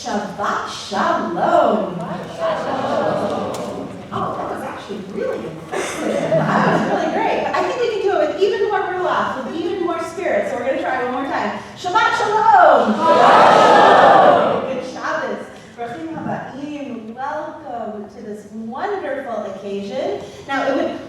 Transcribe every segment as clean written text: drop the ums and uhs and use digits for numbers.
Shabbat Shalom. Oh, that was actually really impressive. That was really great. I think we can do it with even more ruach, with even more spirit. So we're going to try one more time. Shabbat Shalom. Good Shabbos. Brachim haba'im. Welcome to this wonderful occasion. Now, it would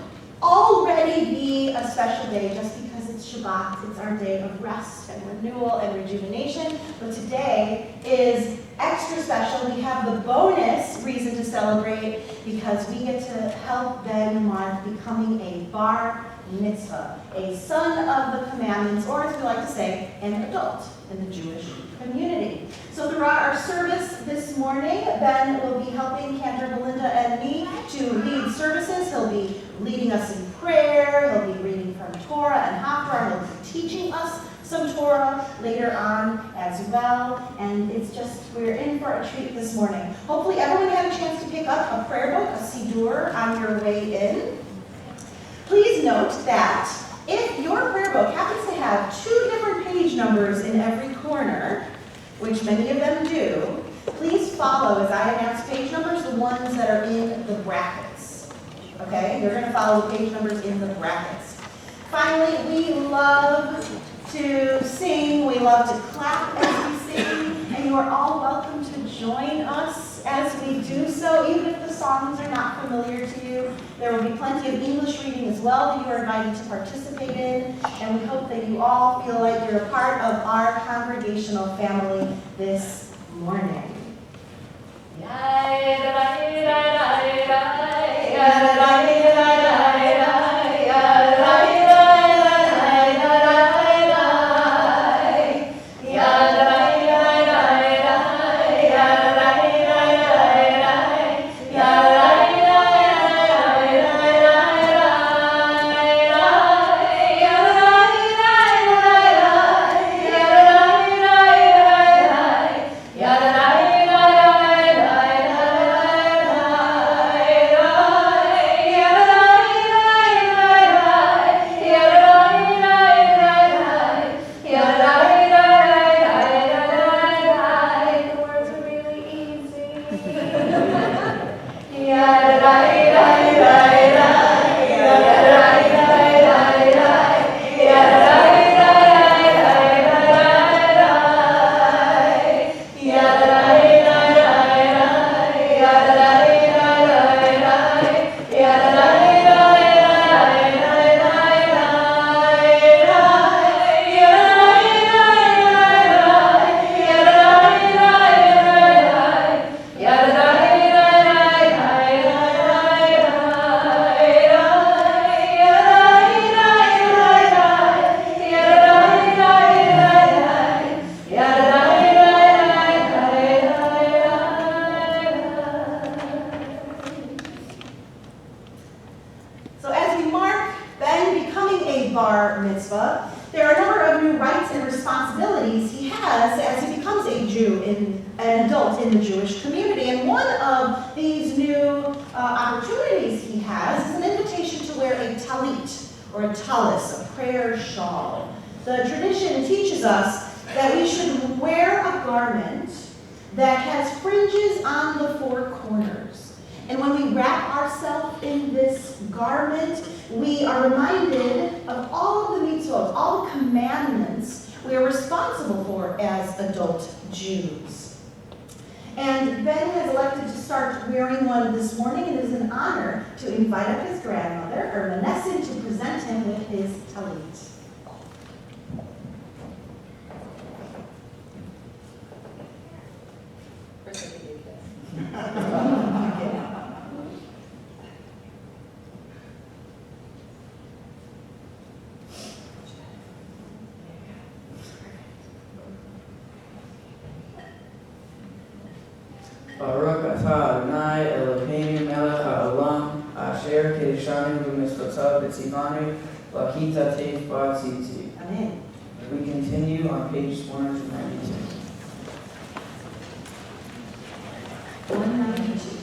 already be a special day just because it's Shabbat. It's our day of rest and renewal and rejuvenation. But today is extra special. We have the bonus reason to celebrate because we get to help Ben and Mark becoming a bar mitzvah, a son of the commandments, or as we like to say, an adult in the Jewish community. So throughout our service this morning, Ben will be helping Cantor, Belinda, and me to lead services. He'll be leading us in prayer. He'll be reading from Torah and Haftarah. He'll be teaching us some Torah later on as well. And it's just, we're in for a treat this morning. Hopefully everyone had a chance to pick up a prayer book, a Siddur, on your way in. Please note that if your prayer book happens to have 2 different page numbers in every corner, which many of them do, please follow, as I announce page numbers, the ones that are in the brackets. Okay? You're going to follow the page numbers in the brackets. Finally, we love to sing. We love to clap as we sing. And you are all welcome to join us as we do so, even if the songs are not familiar to you. There will be plenty of English reading as well that you are invited to participate in. And we hope that you all feel like you're a part of our congregational family this morning. bar mitzvah, there are a number of new rights and responsibilities he has as he becomes a Jew, an adult in the Jewish community. And one of these new opportunities he has is an invitation to wear a talit, or a talis, a prayer shawl. The tradition teaches us that we should wear a garment that has fringes on the four corners. And when we wrap ourselves in this garment, we are reminded of all of the mitzvot, all the commandments we are responsible for as adult Jews. And Ben has elected to start wearing one this morning, and it is an honor to invite up his grandmother, or Manessin, to present him with his talit. Baruch atah Adonai Eloheinu melech haolam asher kiddushanu b'mitzvotav v'tzivanu l'kita teif b'atziti. Amen. We continue on page 192. 192.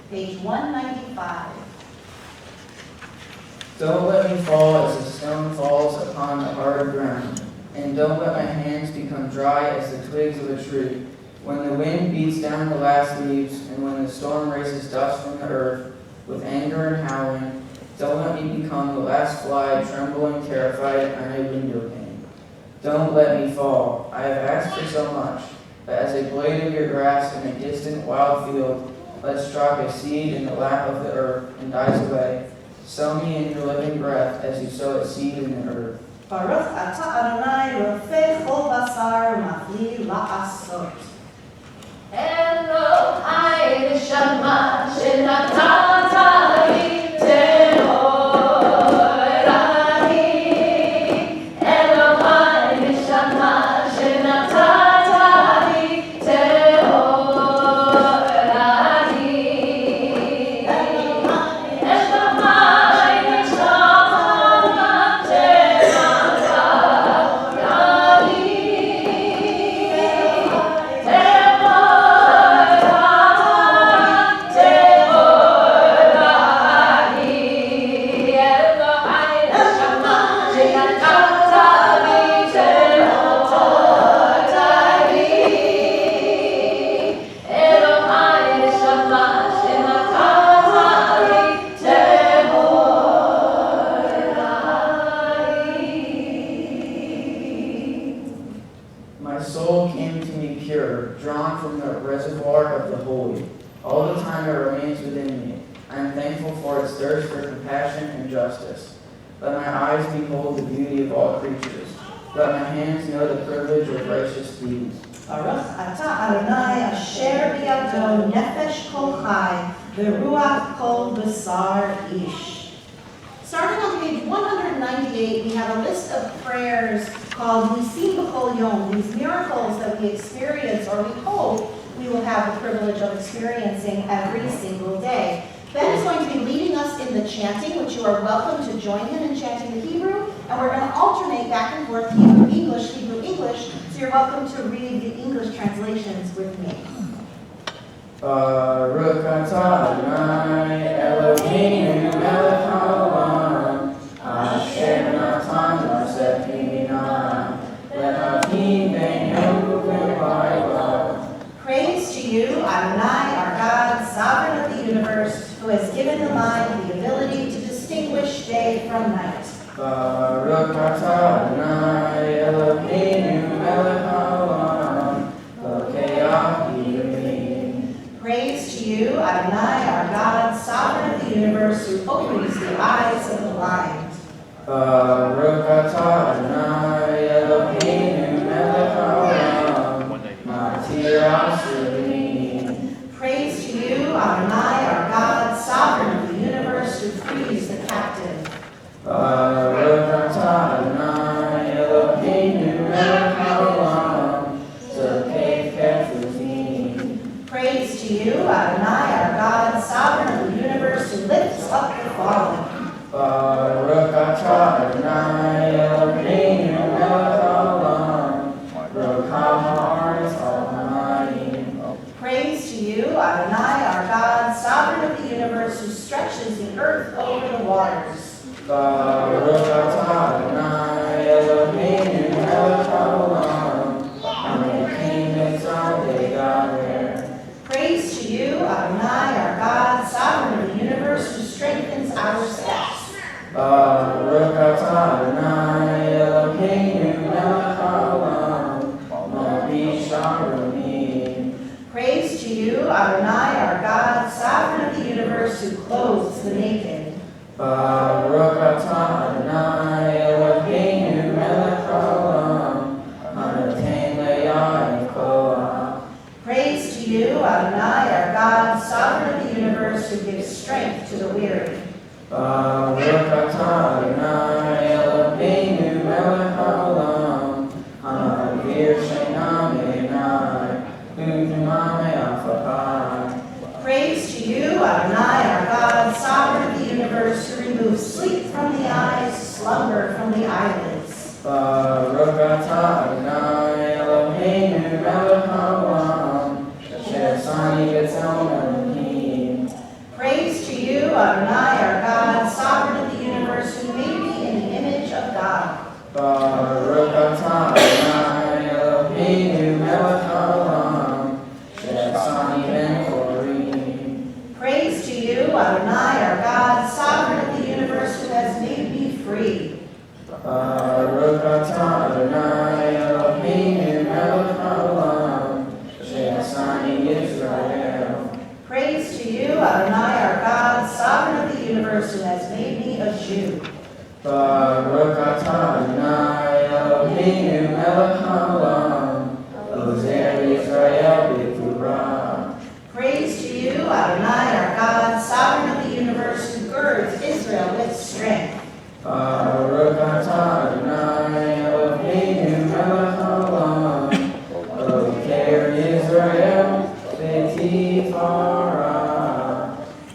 Page 195. Don't let me fall as a stone falls upon the hard ground, and don't let my hands become dry as the twigs of a tree. When the wind beats down the last leaves, and when the storm raises dust from the earth, with anger and howling, don't let me become the last fly trembling, terrified on a window pane. Don't let me fall. I have asked for so much, but as a blade of your grass in a distant wild field, let's drop a seed in the lap of the earth and dies away. Sow me in your living breath as you sow a seed in the earth. Baruch atah Adonai rofeh chol basar mafli la'asot. Elohai neshama shenatata li te'orani. Elohai neshama shenatata li te'orani. Elohai neshama shenatata li My soul came to me pure, drawn from the reservoir of the holy. All the time it remains within me. I am thankful for its thirst for compassion and justice. Let my eyes behold the beauty of all creatures. Let my hands know the privilege of righteous deeds. Baruch atah Adonai asher biyado nefesh kol chai v'ruach kol basar ish. Starting on page 198, we have a list of prayers called Nisim B'Kol Yom, these miracles that we experience or we hope we will have the privilege of experiencing every single day. Ben is going to be leading us in the chanting, which you are welcome to join him in chanting the Hebrew, and we're going to alternate back and forth Hebrew, English, so you're welcome to read the English translations with me. Baruch atah Adonai Eloheinu melech haolam asher natan l'sefri binah lehavim beinu v'bayla. Praise to you, Adonai, our God, sovereign of the universe, who has given the mind the ability to distinguish day from night. Baruch atah Adonai Eloheinu melech haolam l'keach yirmim. Praise to you, Adonai, our God, sovereign of the universe, who opens the eyes of the blind. Baruch atah Adonai Eloheinu melech haolam matir asherim. Praise to you, Adonai, our God, sovereign of the universe, who frees the captive. Baruch atah Adonai Eloheinu melech haolam zakei kefufim. Praise to you, Adonai, our God, sovereign of the universe, who lifts up the fallen. Baruch atah Adonai Eloheinu melech haolam rokav haaretz almayim. Praise to you, Adonai, our God, sovereign of the universe, who stretches the earth over the waters. Baruch atah Adonai Eloheinu melech haolam hamekim et zadegaber. Praise to you, Adonai, our God, sovereign of the universe, who strengthens our steps. Adonai, our God, sovereign of the universe, who clothes the naked. Baruch atah Adonai Eloheinu melech haolam, hanoten le'yam koach. Praise to you, Adonai, our God, sovereign of the universe, who gives strength to the weary. Baruch atah Adonai Eloheinu melech haolam, hanavir she'nam e'nai, u'dumam me'afapai. Praise to you, Adonai, our God, sovereign of the universe, who removes sleep from the eyes, slumber from the eyelids. Baruch atah Adonai Eloheinu melech haolam, she'asani b'tzelem Elohim. Praise to you, Adonai, our God, sovereign of the universe, who made me in the image of God. Baruch atah Adonai Eloheinu melech haolam, she'asani ben chorim. Praise to you, Adonai, our God, sovereign of the universe, who has made me free. Baruch atah Adonai Eloheinu melech haolam, she'asani Yisrael. Praise to you, Adonai, our God, sovereign of the universe, who has made me a Jew. Baruch atah Adonai Eloheinu melech haolam, ozer Yisrael b'gvura. Praise to you, Adonai, our God, sovereign of the universe, who girds Israel with strength. Baruch atah Adonai Eloheinu melech haolam, ozer Yisrael b'tifara.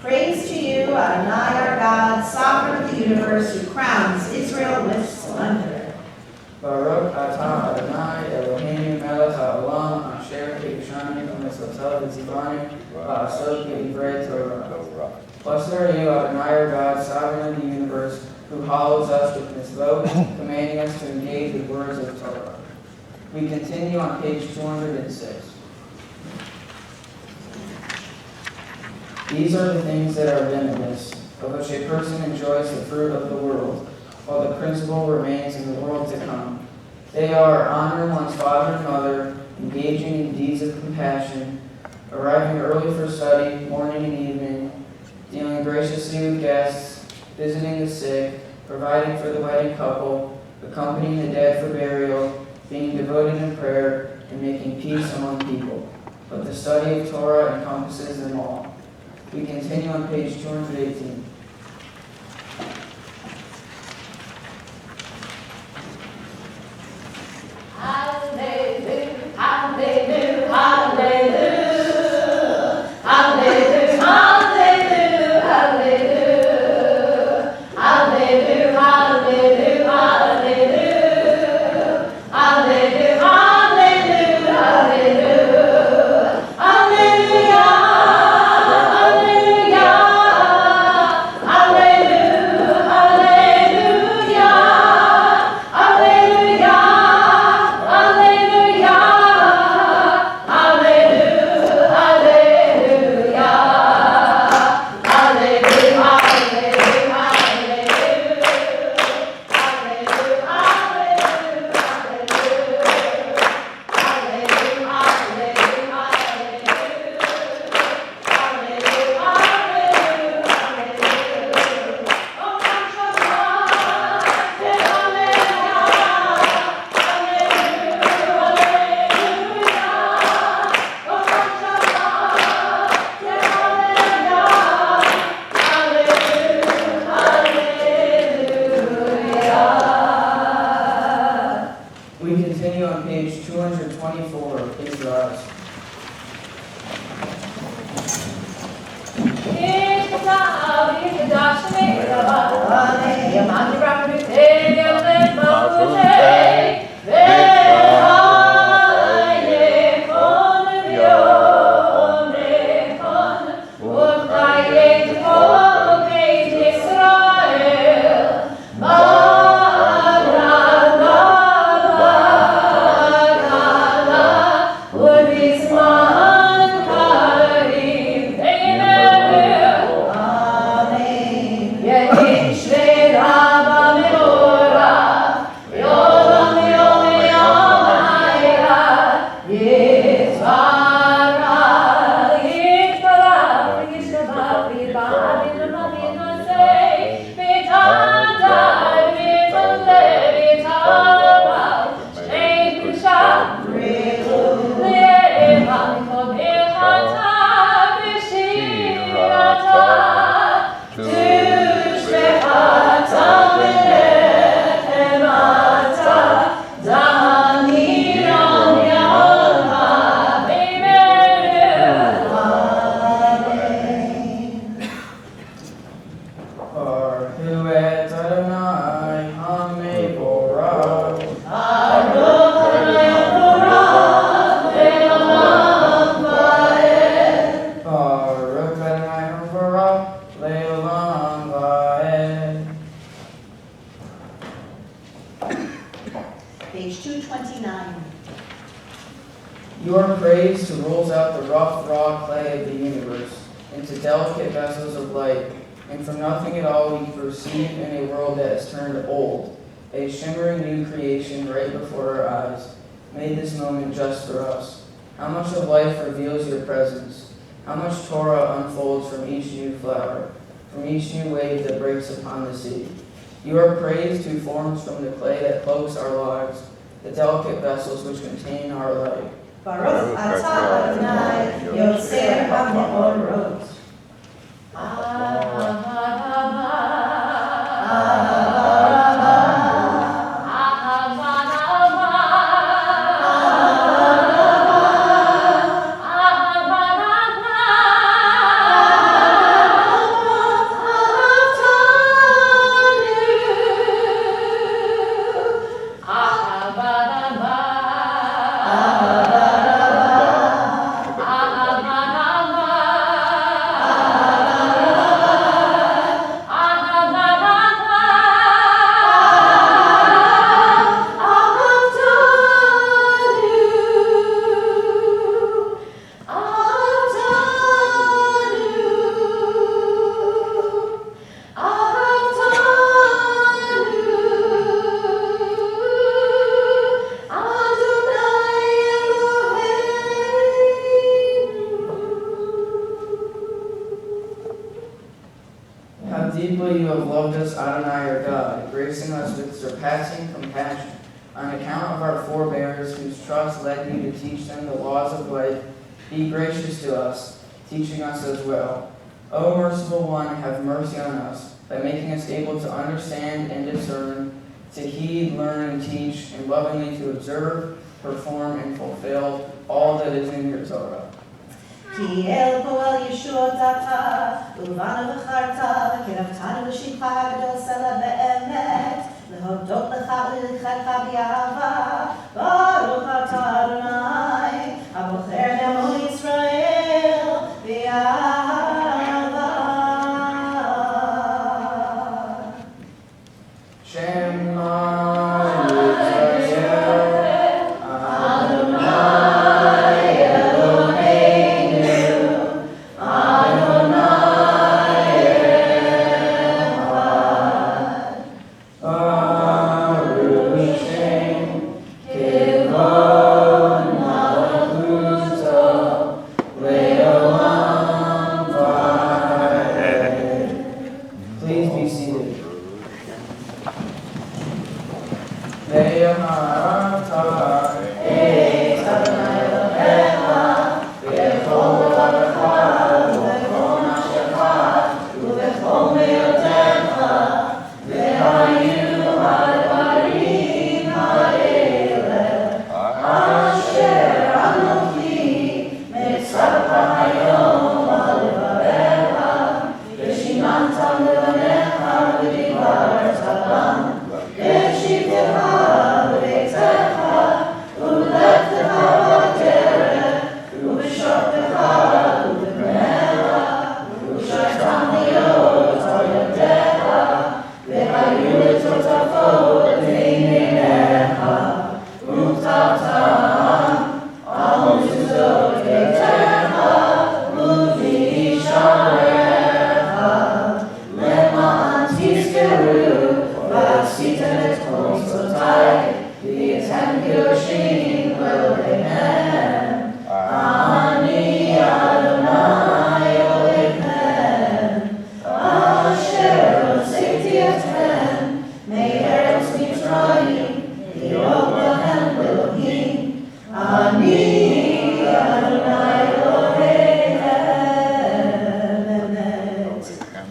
Praise to you, Adonai, our God, sovereign of the universe, who crowns Israel with splendor. Baruch atah Adonai Eloheinu melech haolam, asher kibshani v'mitzvotav v'tzivani v'asot b'divrei Torah. Blessed are you, Adonai, our God, sovereign of the universe, who hallows us with mitzvot, commanding us to engage with words of Torah. We continue on page 206. These are the things that are limitless, of which a person enjoys the fruit of the world, while the principle remains in the world to come. They are honoring one's father and mother, engaging in deeds of compassion, arriving early for study, morning and evening, dealing graciously with guests, visiting the sick, providing for the wedding couple, accompanying the dead for burial, being devoted in prayer, and making peace among people. But the study of Torah encompasses them all. We continue on page 218. Hallelujah, hallelujah, hallelujah, hallelujah, hallelujah, hallelujah, hallelujah, hallelujah, hallelujah, hallelujah, hallelujah, We continue on page 224. Please rise. Amen. rolls out the rough, raw clay of the universe into delicate vessels of light, and from nothing at all we perceive in a world that has turned old, a shimmering new creation right before our eyes, made this moment just for us. How much of life reveals your presence? How much Torah unfolds from each new flower, from each new wave that breaks upon the sea? You are praised who forms from the clay that cloaks our lives, the delicate vessels which contain our light. Baruch atah Adonai, Yotzer HaMeorot. How deeply you have loved us, Adonai our God, gracing us with surpassing compassion, on account of our forebears whose trust led you to teach them the laws of life. Be gracious to us, teaching us as well. O merciful one, have mercy on us, by making us able to understand and discern, to heed, learn, and teach, and lovingly to observe, perform, and fulfill all that is in your Torah. כי אל פועל ישועות אתה, ולבנו בחרת, וקרבתנו בשמך הגדול סלע באמת, להודות לך וללכתך באהבה, ברוך אתה אדוני, הבוחר בעמו ישראל, באהבה. Shema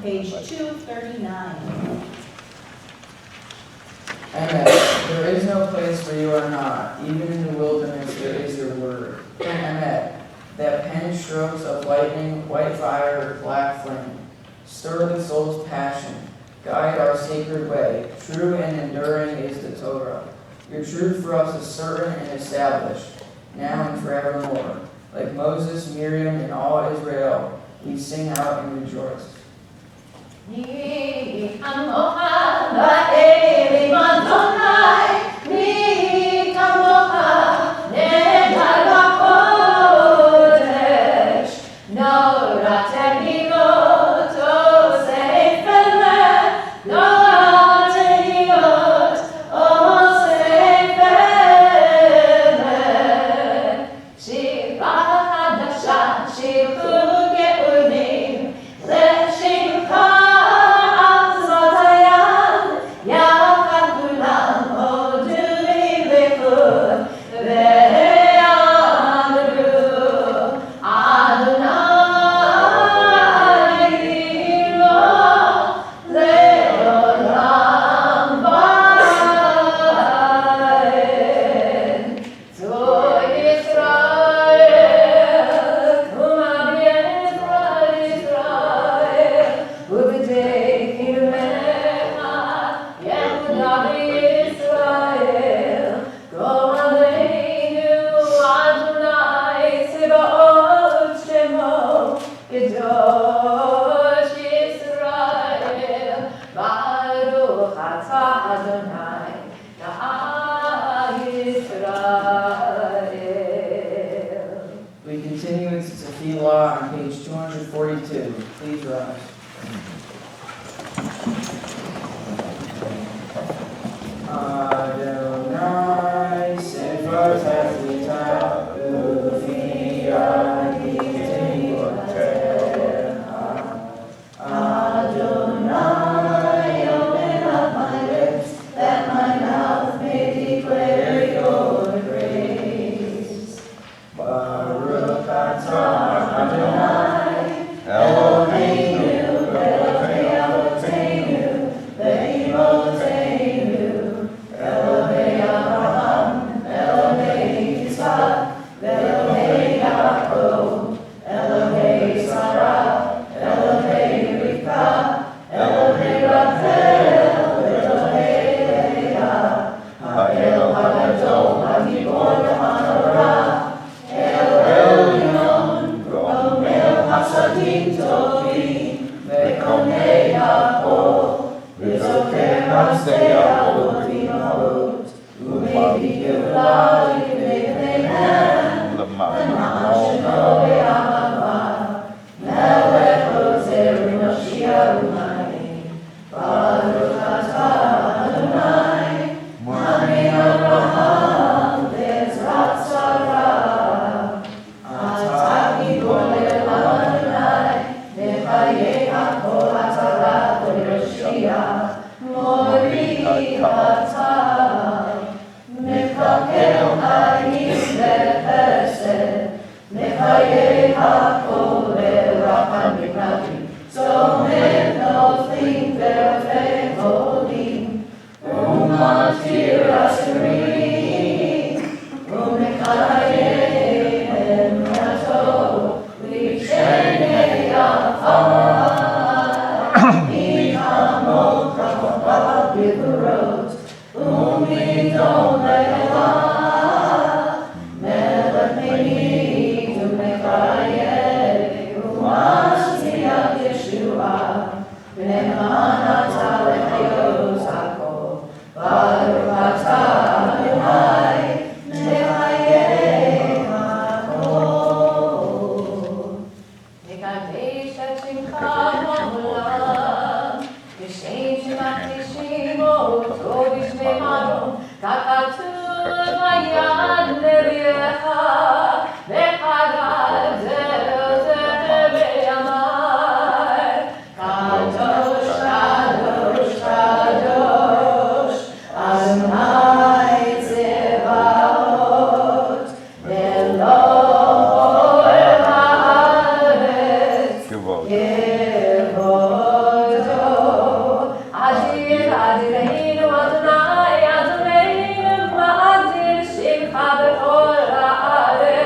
Page 239. Amen. There is no place where you are not. Even in the wilderness there is your word. Amen. That pen strokes of lightning, white fire, black flame. Stir the soul's passion. Guide our sacred way. True and enduring is the Torah. Your truth for us is certain and established, now and forevermore. Like Moses, Miriam, and all Israel, we sing out and rejoice. Ni kamocha ba'elim Adonai, ni kamocha nedar ba'olam. We continue in Tefillah on page 242. Please rise. Adonai Sifat Hafitah Ufi Aditi Adonai, open up my lips, that my mouth may declare your praise. Baruch atah Adonai, Eloheinu, Elohei Avoteinu, Ve'imoteinu, Elohei Abraham, Elohei Yitzhak, Elohei Yaakov, Elohei Sarah, Elohei Rivka, Elohei Rachel, Elohei Leah, Ha'el Hagdol, Hagibor Ha'norah, El Elyon, Gomel Hasadim Tovim, Ve'konei Yaakov, V'zoker Hasdei Avot V'imahot, U'mevi Geulah L'bnei Bneihem, L'ma'an Shemo Ve'ahava, Melech Ozer U'Mashiach U'Mayim, Baruch atah Adonai, Mamei Avraham Ve'ezrat Sarah, Atah Gibor Le'olam Adonai, Mechayei Hakol Hatzara V'Yoshia, Mori Atah, Mechakel Ha'im Le'Chesed, Mechayei Hakol Le'Rachamim, Tzomech Noflim Ve'Rofei Holim, Umatir Asurim, Umechayei Emrato, L'Shenei Afar, Michamot Chacham B'Gurot, Umidon Le'elah, Melech Me'id U'Mechayei, U'Mashiach Yeshua, B'Ne'eman atah L'chayot Hakol, Baruch atah Adonai, Mechayei Hakol. מקדש את שמך בעולם, בשם שמקדישים אותו בשמי מרום, ככתוב ביד נביאך, וחגג זה ויאמר, קדוש קדוש קדוש, אדוני צבאות, אלוהי הארץ, כבודו, אדיר אדירנו אדוני אדוננו, מאדיר שמך בכל הארץ.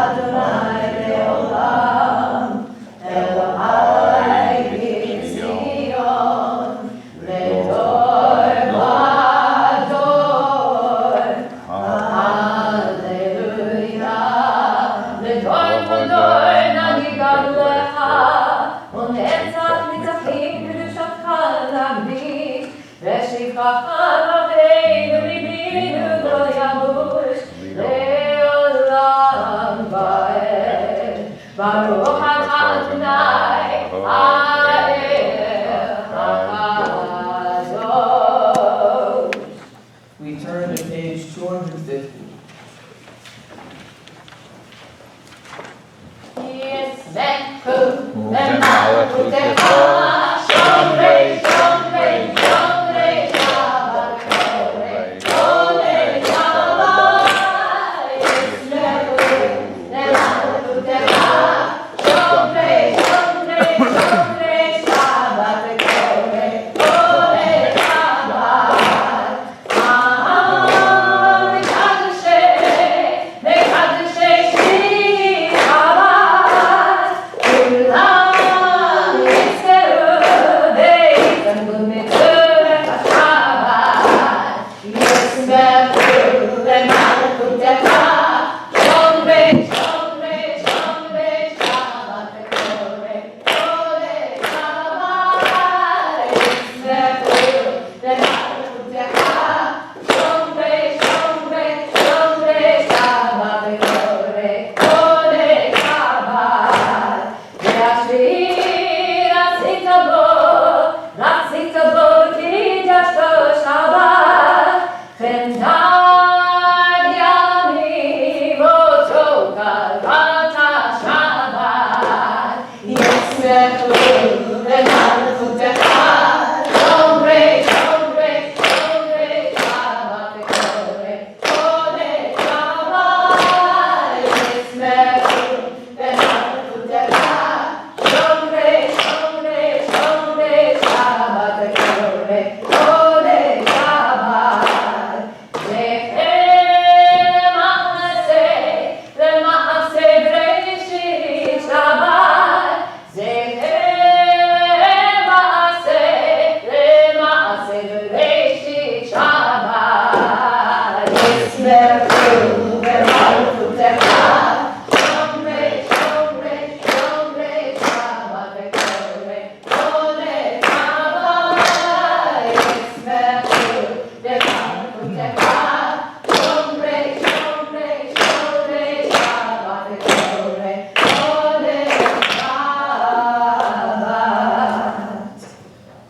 Adonai leolam, Elohai b'Zion, Ledor vador. Hallelujah. Ledor vador nagigad lecha, u'netzach nitzachim kedushatcha nagdi, v'shivchacha laveinu libinu lo yamush, leolam va'ed. Baruch atah Adonai, ha'el hakadosh. We turn to page 250. Yismechu lemalchutecha, shomrei, shomrei, shomrei, Shabbat Kolei Shabbat. Yismechu lemalchutecha, shomrei, shomrei, shomrei, Shabbat Kolei Shabbat.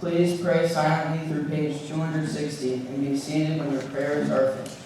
Please pray silently through page 260 and be seated when your prayers are finished.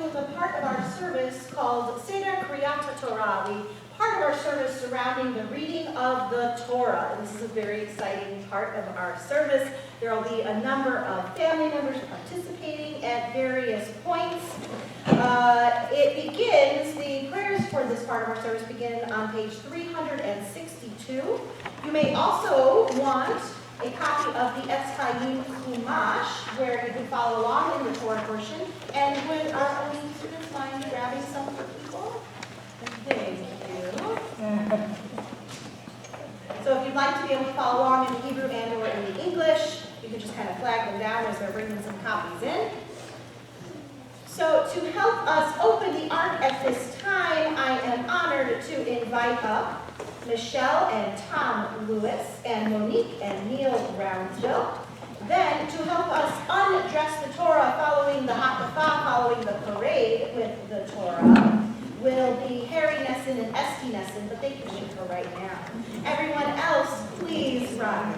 the part of our service called Seder Kriyat Torah, part of our service surrounding the reading of the Torah. This is a very exciting part of our service. There will be a number of family members participating at various points. The prayers for this part of our service begin on page 362. You may also want a copy of the Etz Chaim Chumash, where you can follow along in the Torah portion. And would our own students mind grabbing some for people? Thank you. So if you'd like to be able to follow along in the Hebrew and or in the English, you can just kind of flag them down as they're bringing some copies in. So to help us open the Ark at this time, I am honored to invite up Michelle and Tom Lewis and Monique and Neil Brownsville. Then to help us undress the Torah following the Hakafah, following the parade with the Torah, will be Harry Nesson and Esty Nesson, but they can wait for right now. Everyone else, please rise.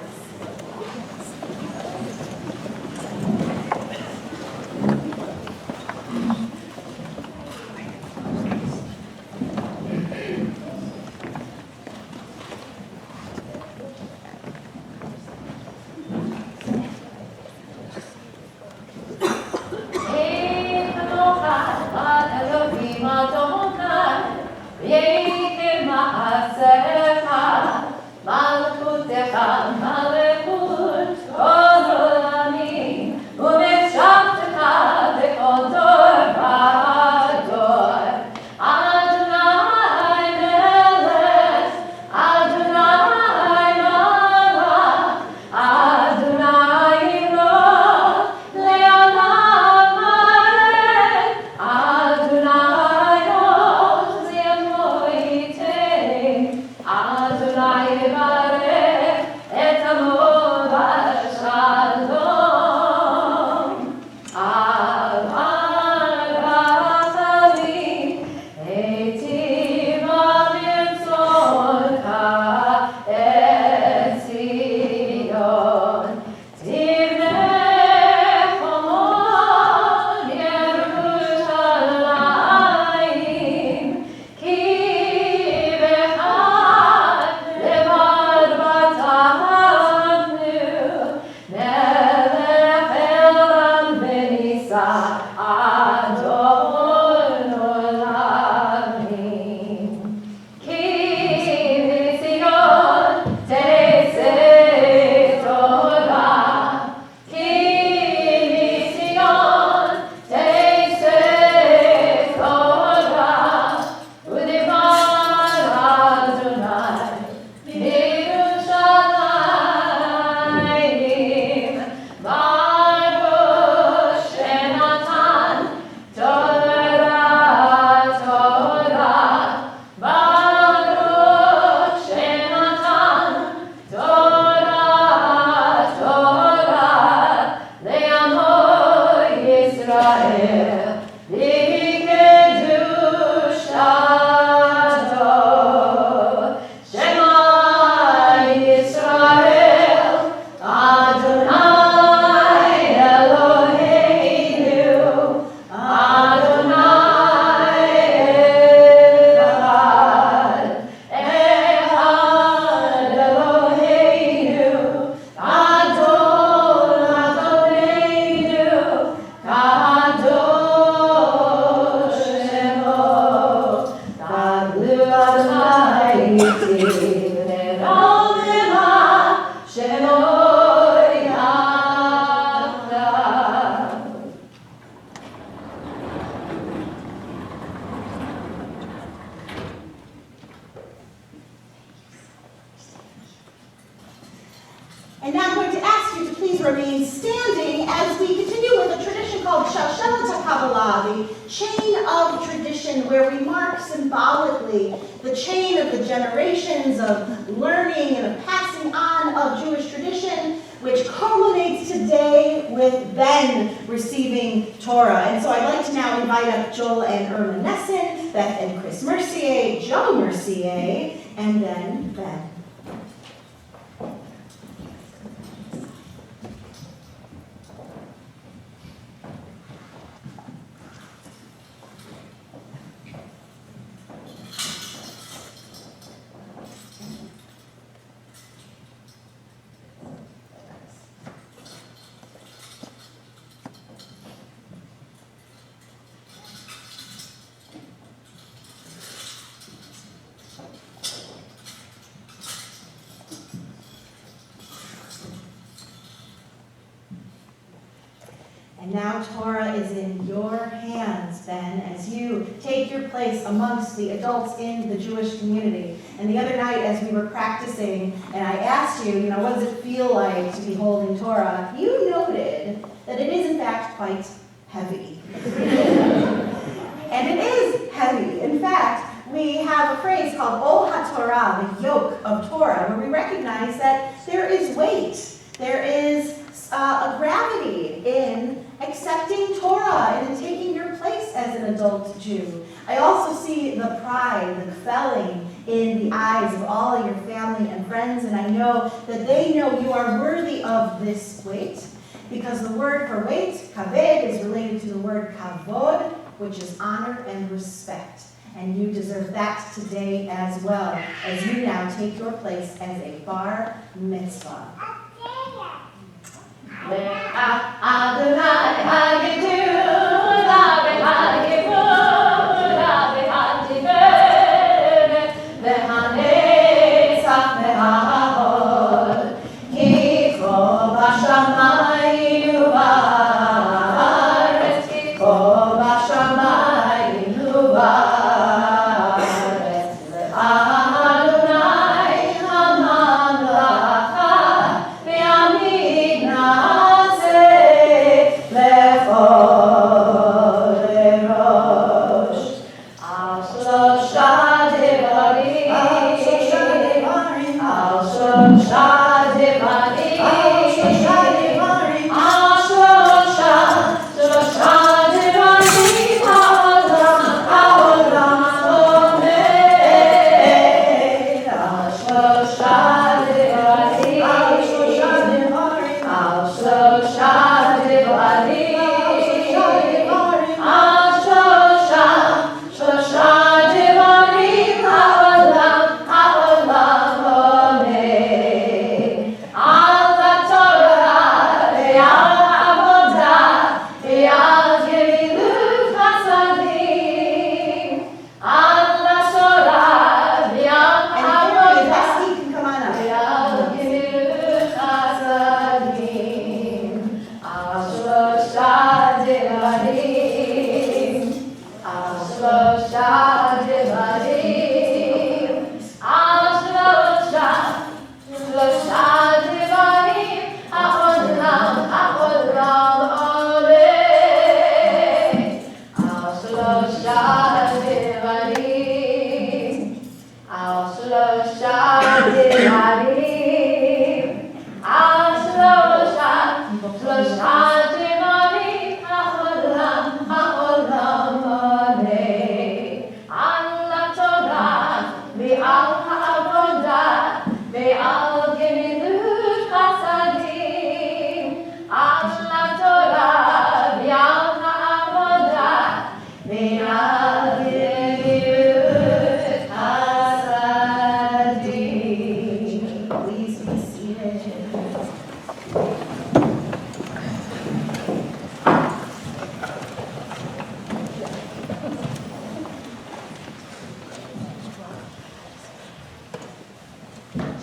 And now I'm going to ask you to please remain standing as we continue with a tradition called Shalshelet HaKabbalah, the chain of tradition, where we mark symbolically the chain of the generations of learning and of passing on of Jewish tradition, which culminates today with Ben receiving Torah. And so I'd like to now invite up Joel and Irma Nesson, Beth and Chris Mercier, Joe Mercier, and then Ben. And now Torah is in your hands, Ben, as you take your place amongst the adults in the Jewish community. And the other night as we were practicing, and I asked you, what does it feel like to be holding Torah? You noted that it is in fact quite heavy. And it is heavy. In fact, we have a phrase called Ol HaTorah, the yoke of Torah, where we recognize that there is weight, there is a gravity in accepting Torah and in taking your place as an adult Jew. I also see the pride, the felling in the eyes of all of your family and friends, and I know that they know you are worthy of this weight, because the word for weight, kaved, is related to the word kavod, which is honor and respect. And you deserve that today as well, as you now take your place as a bar mitzvah.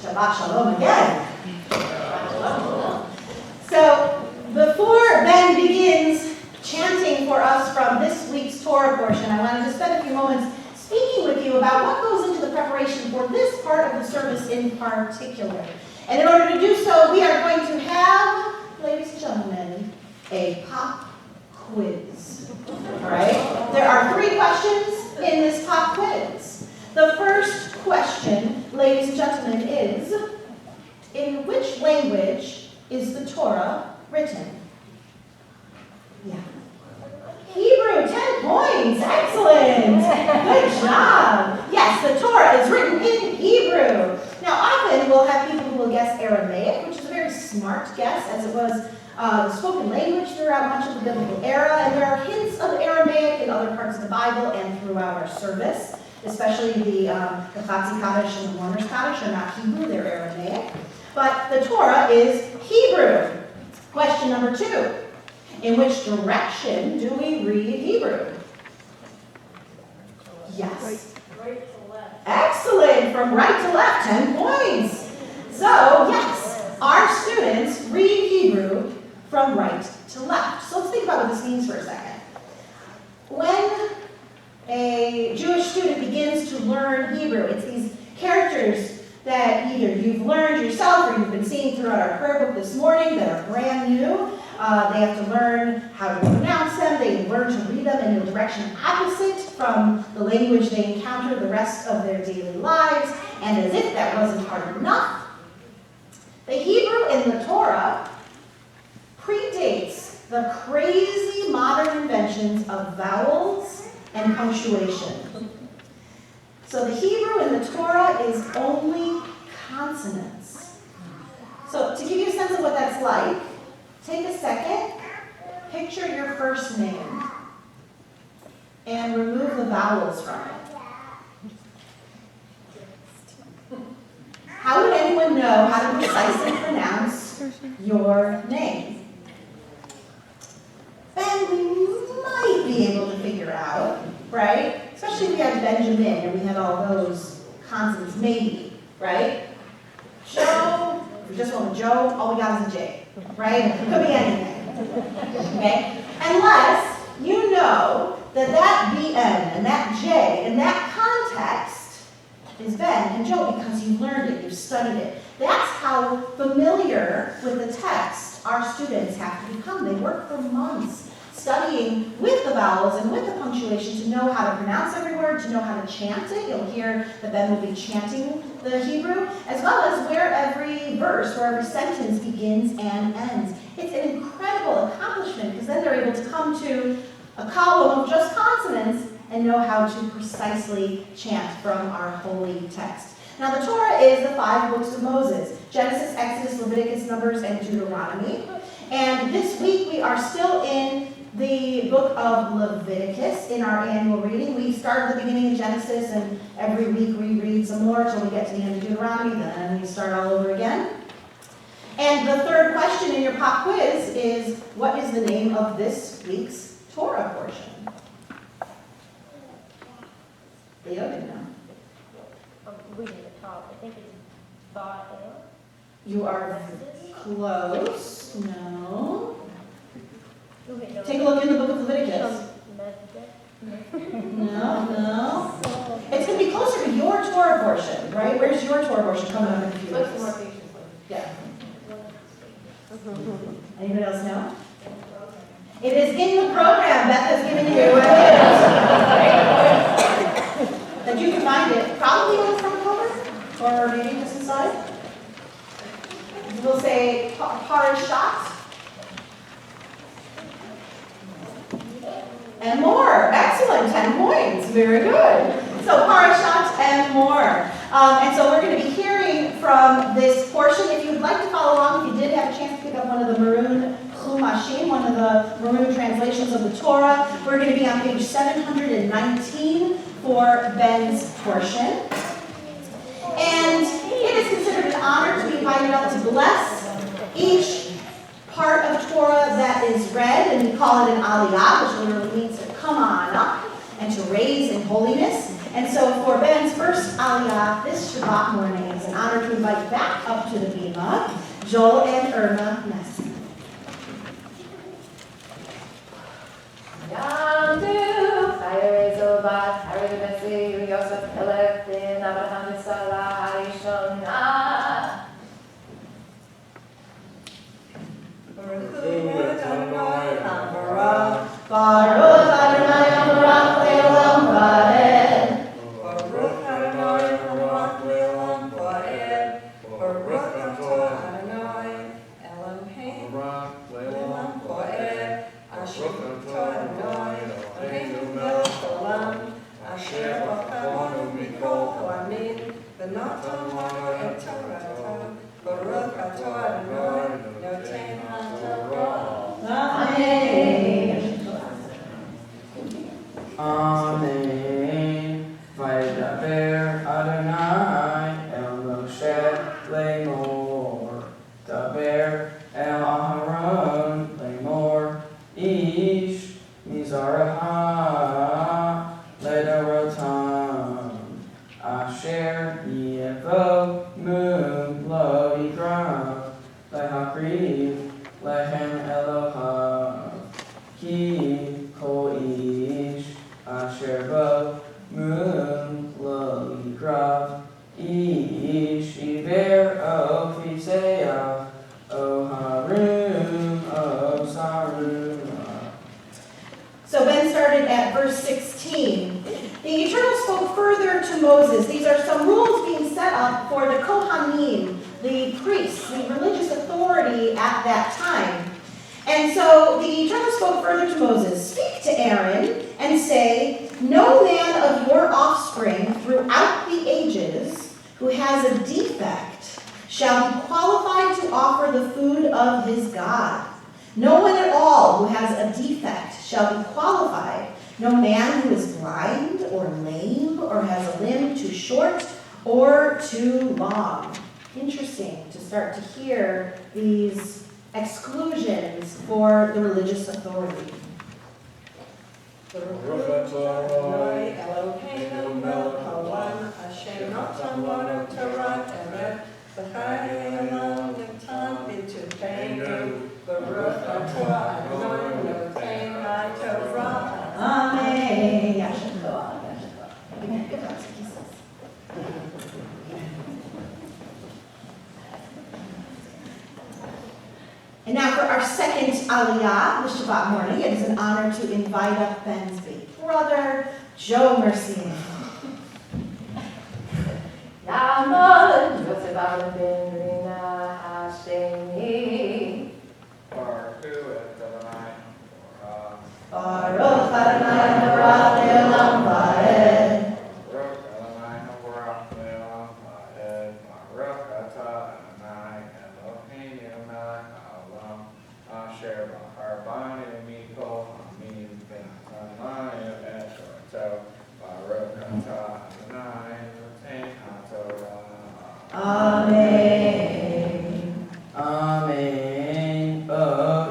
Shabbat Shalom again. So, before Ben begins chanting for us from this week's Torah portion, I wanted to spend a few moments speaking with you about what goes into the preparation for this part of the service in particular. And in order to do so, we are going to have, ladies and gentlemen, a pop quiz. All right? There are 3 questions in this pop quiz. The first question, ladies and gentlemen, is, in which language is the Torah written? Yeah. Hebrew, 10 points. Excellent. Good job. Yes, the Torah is written in Hebrew. Now, often we'll have people who will guess Aramaic, which is a very smart guess, as it was the spoken language throughout much of the biblical era, and there are hints of Aramaic in other parts of the Bible and throughout our service, especially the Chatzi Kaddish and the Mourner's Kaddish are not Hebrew, they're Aramaic. But the Torah is Hebrew. Question number 2. In which direction do we read Hebrew? Yes. Right to left. Excellent. From right to left, 10 points. So, yes, our students read Hebrew from right to left. So let's think about what this means for a second. When a Jewish student begins to learn Hebrew, it's these characters that either you've learned yourself or you've been seeing throughout our prayer book this morning that are brand new. They have to learn how to pronounce them. They learn to read them in a direction opposite from the language they encounter the rest of their daily lives. And as if that wasn't hard enough, the Hebrew in the Torah predates the crazy modern inventions of vowels and punctuation. So the Hebrew in the Torah is only consonants. So to give you a sense of what that's like, take a second, picture your first name, and remove the vowels from it. How would anyone know how to precisely pronounce your name? Ben, we might be able to figure out, right? Especially if we had Benjamin and we had all those consonants, maybe, right? Joe, if we just went with Joe, all we got is a J, right? It could be anything, okay? Unless you know that that BN and that J in that context is Ben and Joe because you've learned it, you've studied it. That's how familiar with the text our students have to become. They work for months studying with the vowels and with the punctuation to know how to pronounce every word, to know how to chant it. You'll hear that Ben will be chanting the Hebrew, as well as where every verse, where every sentence begins and ends. It's an incredible accomplishment because then they're able to come to a column of just consonants and know how to precisely chant from our holy text. Now the Torah is the 5 books of Moses: Genesis, Exodus, Leviticus, Numbers, and Deuteronomy. And this week we are still in the book of Leviticus in our annual reading. We start at the beginning of Genesis, and every week we read some more until we get to the end of Deuteronomy, then we start all over again. And the third question in your pop quiz is, what is the name of this week's Torah portion? Leo didn't know. I'm reading the top. I think it's Ba'el. You are close. No. Okay, no. Take a look in the book of Leviticus. Mezbeh. No. It's going to be closer to your Torah portion, right? Where's your Torah portion coming up in a few Look weeks? more patiently. Yeah. Anybody else know? It is in the program. Beth has given you a hint. That you can find it probably on the front cover, or maybe just inside. We'll say Parashat. And more. Excellent. 10 points. Very good. So Parashat and more. And so we're going to be hearing from this portion. If you'd like to follow along, if you did have a chance to pick up one of the maroon Chumashim, one of the maroon translations of the Torah, we're going to be on page 719 for Ben's portion. And it is considered an honor to be invited up to bless each part of Torah that is read, and we call it an aliyah, which literally means to come on up and to raise in holiness. And so for Ben's first aliyah this Shabbat morning, it's an honor to invite back up to the bima Joel and Irma Ness. Yam tu, Hayre Zobat, Hayre Messi, Yosef Elef, Din Abraham Salah, Harishonah. Baruch Adonai Baruch Le'olam Va'ed. Baruch Adonai Baruch Le'olam Va'ed. Baruch Atah Adonai Eloheinu Le'olam Va'ed. Asher Atah Adonai Eloheinu melech haolam. Asher b'chanu mikol ha'amin. V'natan lanu et Torah. Baruch Atah Adonai noten ha'torah. Amen. Amen. Vaydaber Adonai el Moshe lemor. Daber el Aharon lemor. Ish mizaraha ledorotam. Asher yevo mum lo yigram. Lehakriv lehem Elohav. these are some rules being set up for the Kohanim, the priests, the religious authority at that time. And so the Eternal spoke further to Moses, "Speak to Aaron and say, no man of your offspring throughout the ages who has a defect shall be qualified to offer the food of his God. No one at all who has a defect shall be qualified. No man who is blind or lame or has a limb too short or too long." Interesting to start to hear these exclusions for the religious authority. Amen. And now for our second aliyah, the Shabbat morning, it is an honor to invite up Ben's big brother, Joe Mercier. Yaman Yosef ben Rina Hashemi. Baruch Adonai Habarach Le'olam Va'ed. Amen. Amen. O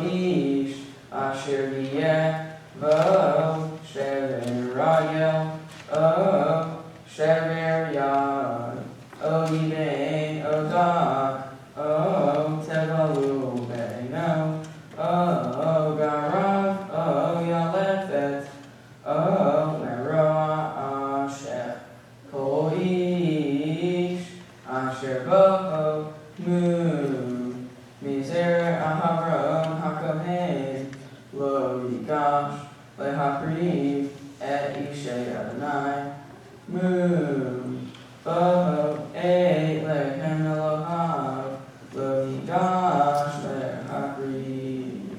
ish asher yeh vo shever rayel o shever yad o yibei o dak o tevalu beino o garav o yalefet o meroa asher kol ish asher bo mu miser ahavron hakohen lo yigash lehakriv et ishay Adonai mu bo e lechem Elohav lo yigash lehakriv.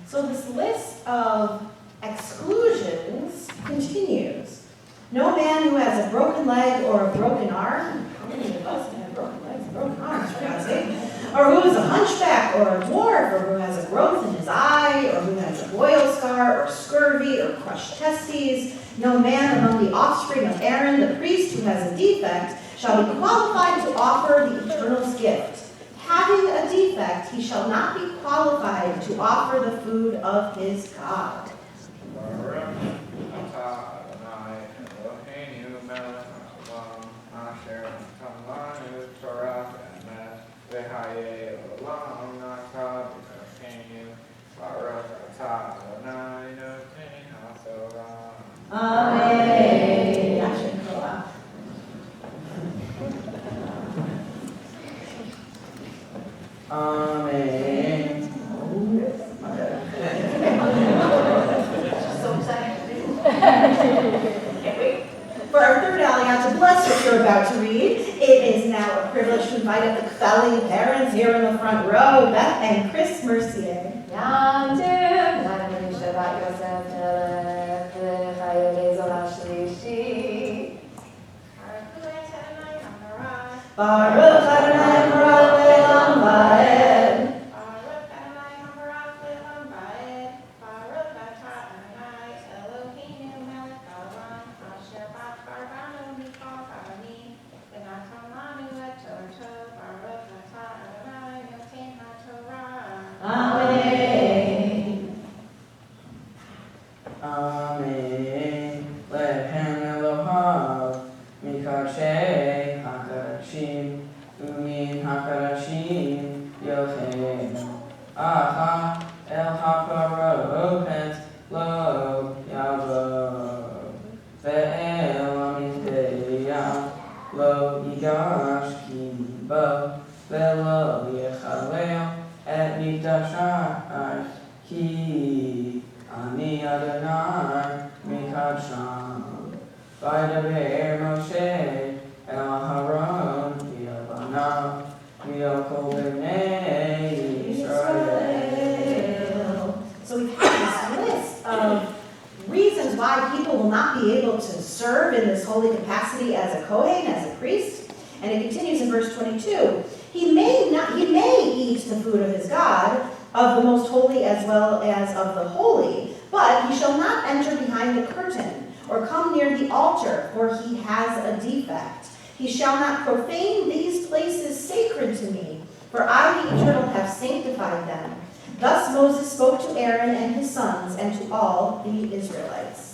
So this list of exclusions continues. No man who has a broken leg or a broken arm, how many of us have broken legs and broken arms, for God's sake, or who is a hunchback or a dwarf, or who has a growth in his eye, or who has a boil scar, or scurvy, or crushed testes, no man among the offspring of Aaron, the priest, who has a defect, shall be qualified to offer the eternal's gift. Having a defect, he shall not be qualified to offer the food of his God. Amen. Amen. So excited. Can't wait. For our third aliyah, to bless what you're about to read, it is now a privilege to invite up the Kfali parents here in the front row, Beth and Chris Mercier. Yam Tiv, Nani Shabbat Yosef Melech, L'Chayev Zola Shlishi. Baruch Adonai Habarach Le'olam Va'ed. Amen. Amen. Lechem Elohav mikadshei hakadashim umin hakadashim yochem acha el haparochet lo yavo ve'el amizbeya lo yigash ki bo ve'lo yechalel et mikdashai ki ani Adonai mikadsham. Vaydaber Moshe holy capacity as a Kohen, as a priest. And it continues in verse 22. He may eat the food of his God, of the most holy as well as of the holy, but he shall not enter behind the curtain or come near the altar, for he has a defect. He shall not profane these places sacred to me, for I, the Eternal, have sanctified them. Thus Moses spoke to Aaron and his sons and to all the Israelites.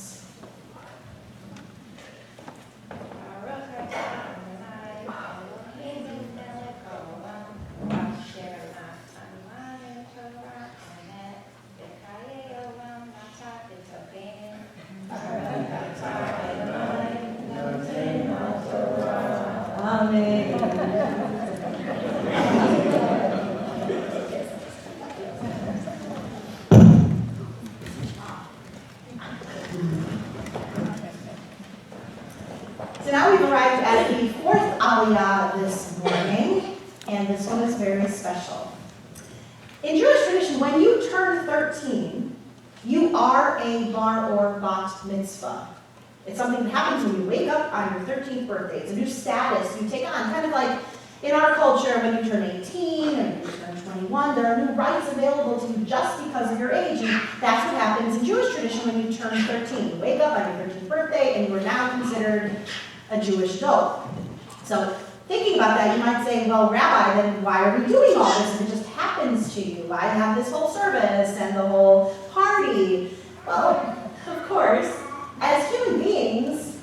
So now we've arrived at the fourth Aliyah this morning, and this one is very special. In Jewish tradition, when you turn 13, you are a bar or bat mitzvah. It's something that happens when you wake up on your 13th birthday. It's a new status you take on, kind of like in our culture when you turn 18 and you turn 21, there are new rights available to you just because of your age, and that's what happens in Jewish tradition when you turn 13. You wake up on your 13th birthday and you are now considered a Jewish adult. So thinking about that, you might say, well, Rabbi, then why are we doing all this if it just happens to you? Why have this whole service and the whole party? Well, of course, as human beings,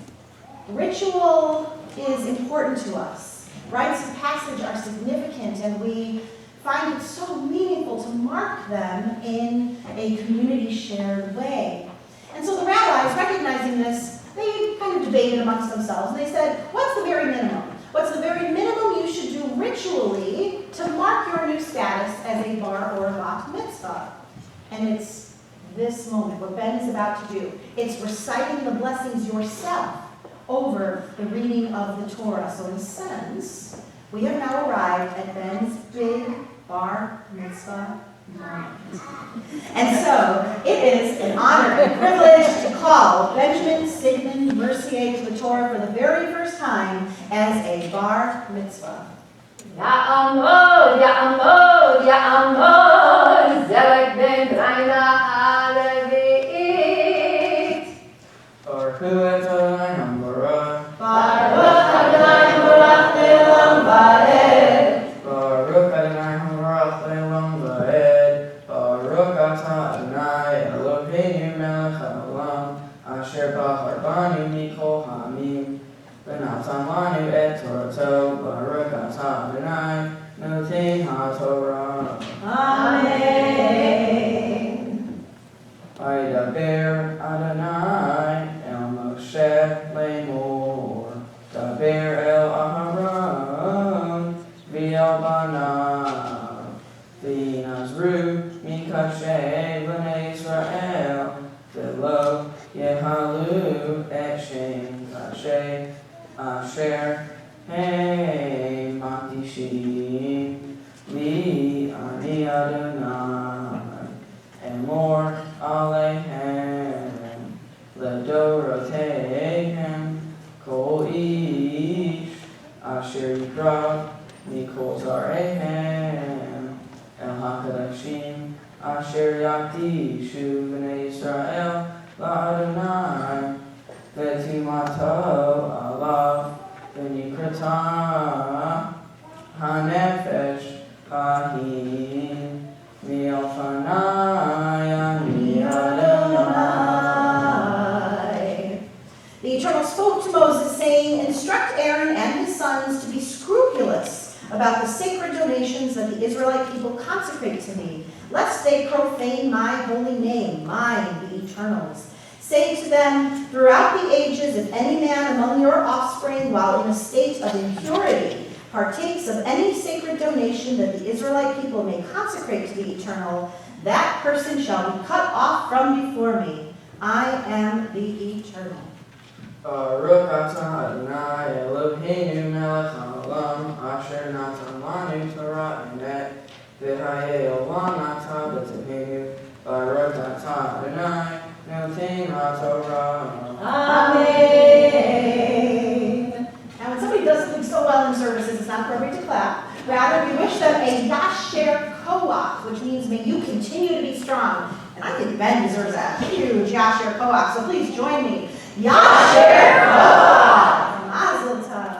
ritual is important to us. Rites of passage are significant, and we find it so meaningful to mark them in a community-shared way. And so the rabbis, recognizing this, they kind of debated amongst themselves, and they said, what's the very minimum? What's the very minimum you should do ritually to mark your new status as a bar or a bat mitzvah? And it's this moment, what Ben is about to do. It's reciting the blessings yourself over the reading of the Torah. So in a sense, we have now arrived at Ben's big bar mitzvah moment. And so it is an honor and privilege to call Benjamin Sigmund Mercier to the Torah for the very first time as a bar mitzvah. Ya'amod, Ya'amod, Ya'amod, Zelek ben Raina Alevi'it. Baruch Adonai Hambarah. Baruch Adonai Barach Le'olam Va'ed. Baruch Adonai Hambarach Le'olam Va'ed. Baruch Atah Adonai Eloheinu melech haolam, asher bachar banu mikol ha'amim, v'natan lanu et Torato. Baruch Atah Adonai noten ha'torah. Amen. Vaydaber Adonai el Moshe Lemor, Daber el Aharon, v'el banav, v'nazru mikashe b'nei Israel, v'lo yehalu et shem kashe asher hey makdishim li ani Adonai. Emor Alehem, Ledorotehem, Kol Ish, Asher Yikra, Mikol Zarehem, El HaKadashim, Asher Yakdishu B'nei Yisrael, La'Adonai, V'timato Alav, V'nikrata, HaNefesh, Kahin, Mi'alfanai, Adonai. The Eternal spoke to Moses, saying, instruct Aaron and his sons to be scrupulous about the sacred donations that the Israelite people consecrate to me, lest they profane my holy name, mine, the Eternal's. Say to them, throughout the ages, if any man among your offspring, while in a state of impurity, partakes of any sacred donation that the Israelite people may consecrate to the Eternal, that person shall be cut off from before me. I am the Eternal. Baruch atah Adonai Eloheinu melech haolam, asher natan lanu Torah emet, v'hayei olam atah b'tevenu. Baruch atah Adonai noten haTorah. Amen. doing so well in services, it's not appropriate to clap. Rather, we wish them a Yasher Koach, which means may you continue to be strong. And I think Ben deserves a huge Yasher Koach, so please join me. Yasher Koach! Mazel tov.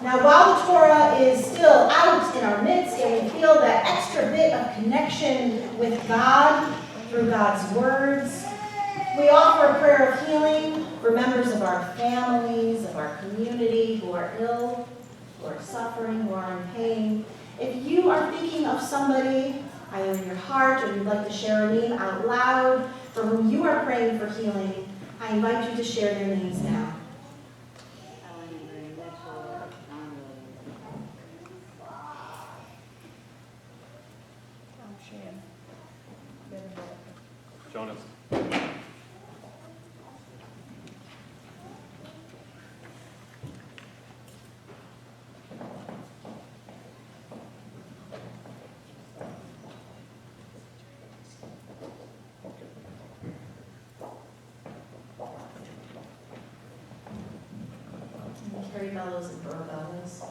Now, while the Torah is still out in our midst and we feel that extra bit of connection with God through God's words, we offer a prayer of healing for members of our families, of our community who are ill, who are suffering, who are in pain. If you are thinking of somebody, either in your heart or you'd like to share a name out loud for whom you are praying for healing, I invite you to share their names now. Jonas. Carrie Bellows and Burl Bellows.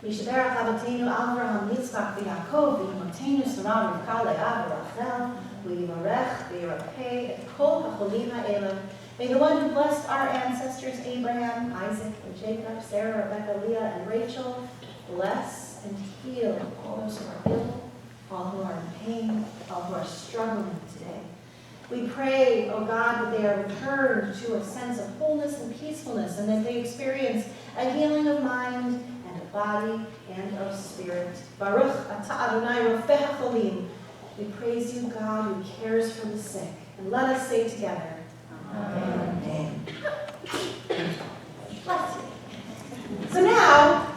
Mishaberach Abotenu Avraham Yitzchak v'Yaakov v'Imotenu Sarah Rivka Leah v'Rachel v'Yivarech v'Yirapeh et kol hacholim ha'elam. May the one who blessed our ancestors Abraham, Isaac, and Jacob, Sarah, Rebecca, Leah, and Rachel, bless and heal all those who are ill, all who are in pain, all who are struggling today. We pray, oh God, that they are returned to a sense of wholeness and peacefulness, and that they experience a healing of mind and of body and of spirit. Baruch atah Adonai rofeh hacholim. We praise you, God, who cares for the sick. And let us say together, Amen. Amen. Bless you. So now,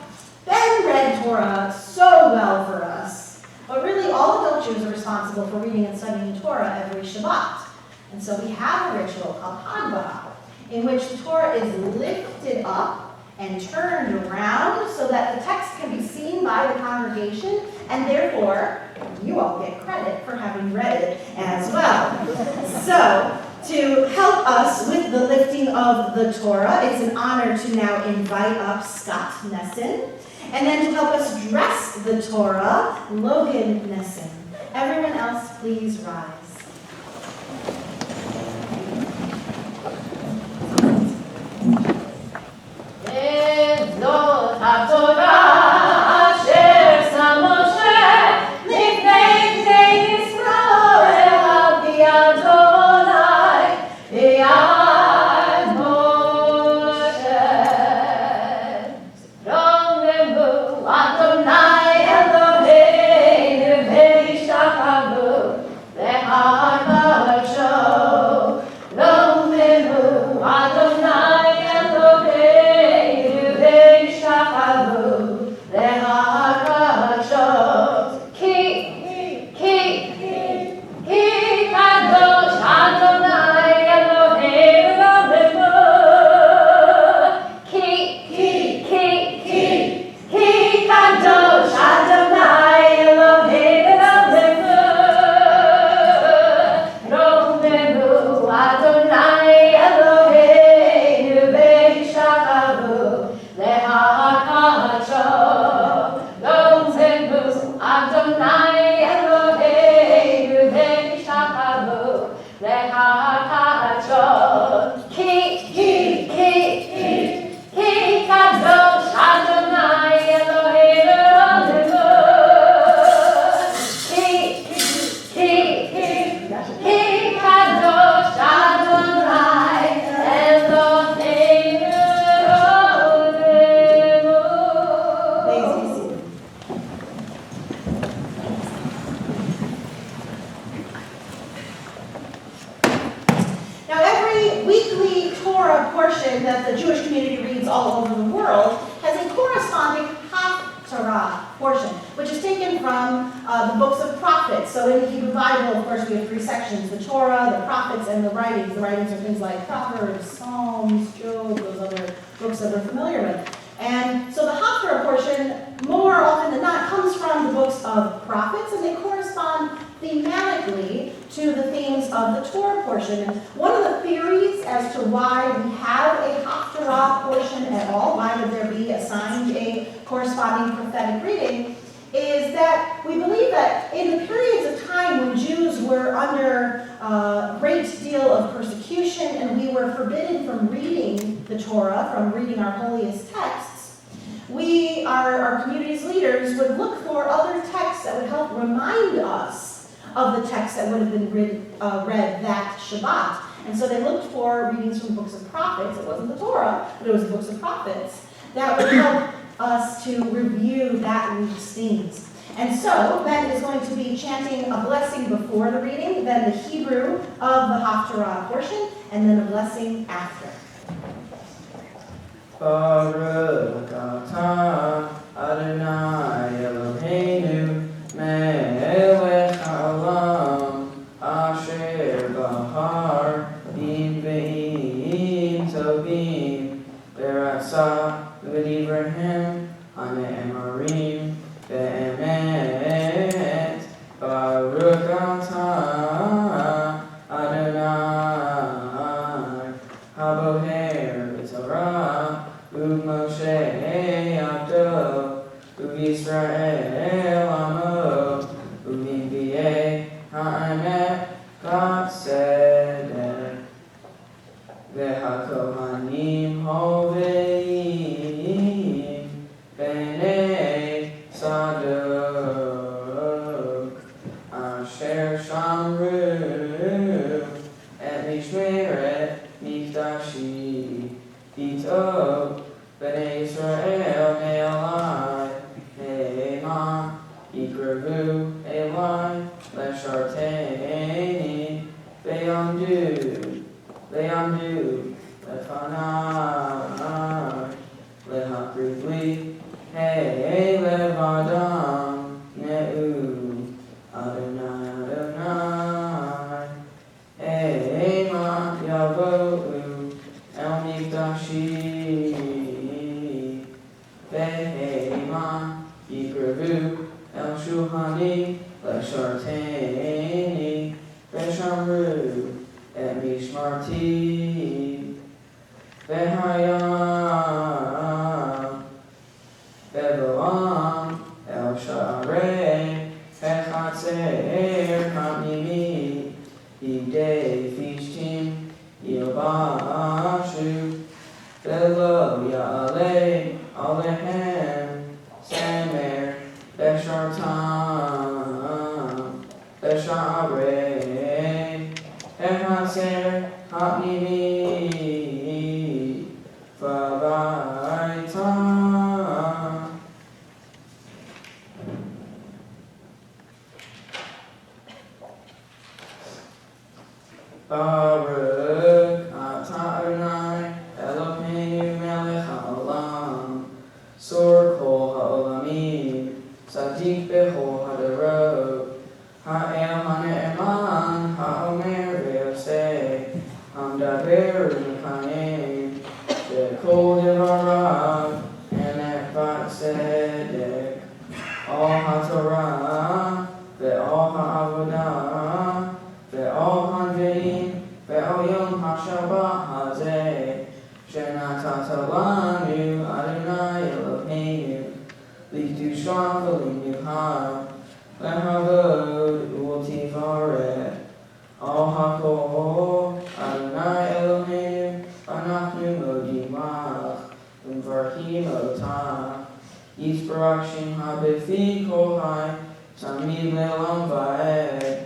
Ben read Torah so well for us, but really all adult Jews are responsible for reading and studying Torah every Shabbat. And so we have a ritual called Hagbah, in which the Torah is lifted up and turned around so that the text can be seen by the congregation, and therefore you all get credit for having read it as well. So, to help us with the lifting of the Torah, it's an honor to now invite up Scott Nesson, and then to help us dress the Torah, Logan Nesson. Everyone else, please rise. Zot HaTorah asher sam Moshe lifnei bnei Yisrael al pi Adonai b'yad Moshe. Romemu Adonai Eloheinu v'yishtachavu l'har kadosh. Romemu Adonai that the Jewish community reads all over the world has a corresponding Haftarah portion, which is taken from the books of prophets. So in the Hebrew Bible, of course, we have three sections: the Torah, the prophets, and the writings. The writings are things like Proverbs, Psalms, Job, those other books that we're familiar with. And so the Haftarah portion, more often than not, comes from the books of prophets, and they correspond thematically to the themes of the Torah portion. And one of the theories as to why we have a Haftarah portion at all, why would there be assigned a corresponding prophetic reading, is that we believe that in the periods of time when Jews were under a great deal of persecution and we were forbidden from reading the Torah, from reading our holiest texts, our community's leaders would look for other texts that would help remind us of the text that would have been read that Shabbat. And so they looked for readings from books of prophets. It wasn't the Torah, but it was the books of prophets that would help us to review that week's themes. And so Ben is going to be chanting a blessing before the reading, then the Hebrew of the Haftarah portion, and then a blessing after. Baruch atah Adonai Eloheinu melech haolam asher bahar bin ve'im tovim beratzah v'divrahim hane'emarim be'emet. Baruch atah Adonai haboher b'torah u'Moshe abdo u'Yisrael amo u'Nbi'ei ha'emet k'tzedek ve'hakohanim hoveim b'nei Sadok asher shamru et mishmeret mikdashi Ito b'nei Yisrael ne'alai ne'ema yikrevu elai lesharteni ve'yamdu lefanai lehakriv li hey levadam ne'u Adonai Adonai Ema yavo'u El Mikdashi Behema Yikrevu El Shuhani Lesharteni Veshamru Et Mishmarti Behayam Bevalam El Sharei Hechatzer Hamimi Hidei Fishtim Yobashu Velo Ya'alei Alehem Samer Beshartam Besharei Hechatzer Ha'nimi Vavaitam. Baruch atah Adonai Eloheinu melech haolam Sor kol haolamim Tzadik bechol hadarot Ha'el hane'eman ha'omer ve'oseh Hamdaber u'mekayem She'kol devarav emet v'tzedek All ha'torah ve'all ha'avodah ve'all hanve'im ve'al yom ha'shabbat hazeh shenatata lanu Adonai Eloheinu likdusha v'linuha lehavod u'tivaret al hakol Adonai Eloheinu anachnu modimach umvarchim otah yisbarach shem habefi kol hai tamid le'olam va'ed.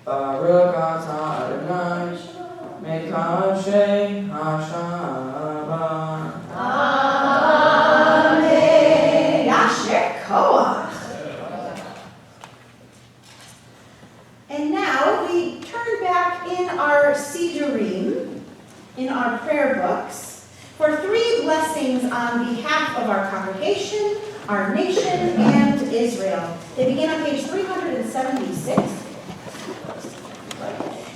Baruch atah Adonai Mekadshei HaShabbat. Amen. Yasher koach. And now we turn back in our Sidurim, in our prayer books, for 3 blessings on behalf of our congregation, our nation, and Israel. They begin on page 376.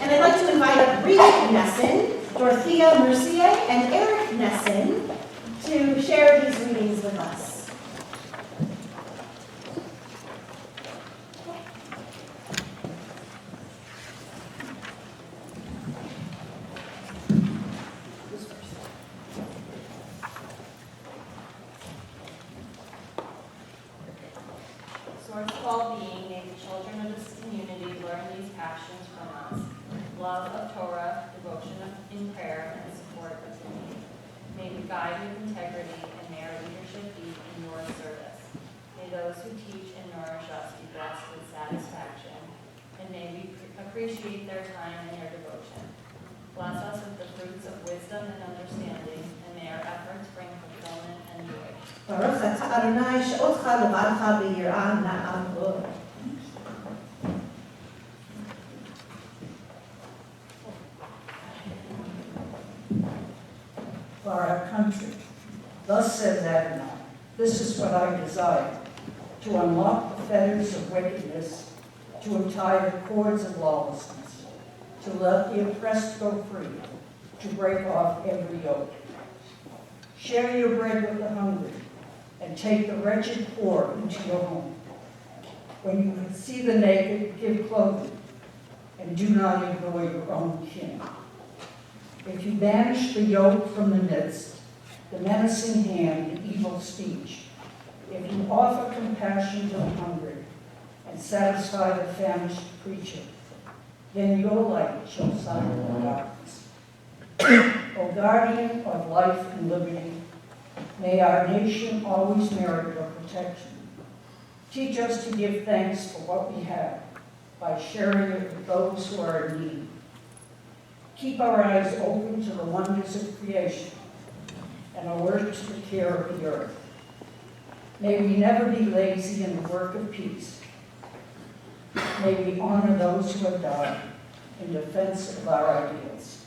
And I'd like to invite up Reed Nesson, Dorothea Mercier, and Eric Nesson to share these readings with us. Source of all being, may the children of this community learn these passions from us. Love of Torah, devotion in prayer, and support of the need. May we guide with integrity, and may our leadership be in your service. May those who teach and nourish us be blessed with satisfaction, and may we appreciate their time and their devotion. Bless us with the fruits of wisdom and understanding, and may our efforts bring fulfillment and joy. Baruch atah Adonai she'otcha levarcha b'yirah na'amod. For our country. Thus says Adonai, this is what I desire, to unlock the fetters of wickedness, to untie the cords of lawlessness, to let the oppressed go free, to break off every yoke. Share your bread with the hungry, and take the wretched poor into your home. When you can see the naked, give clothing, and do not ignore your own kin. If you banish the yoke from the midst, the menacing hand, the evil speech, if you offer compassion to the hungry and satisfy the famished preacher, then your light shall shine in the darkness. O guardian of life and liberty, may our nation always merit your protection. Teach us to give thanks for what we have by sharing it with those who are in need. Keep our eyes open to the wonders of creation and alert to the care of the earth. May we never be lazy in the work of peace. May we honor those who have died in defense of our ideals.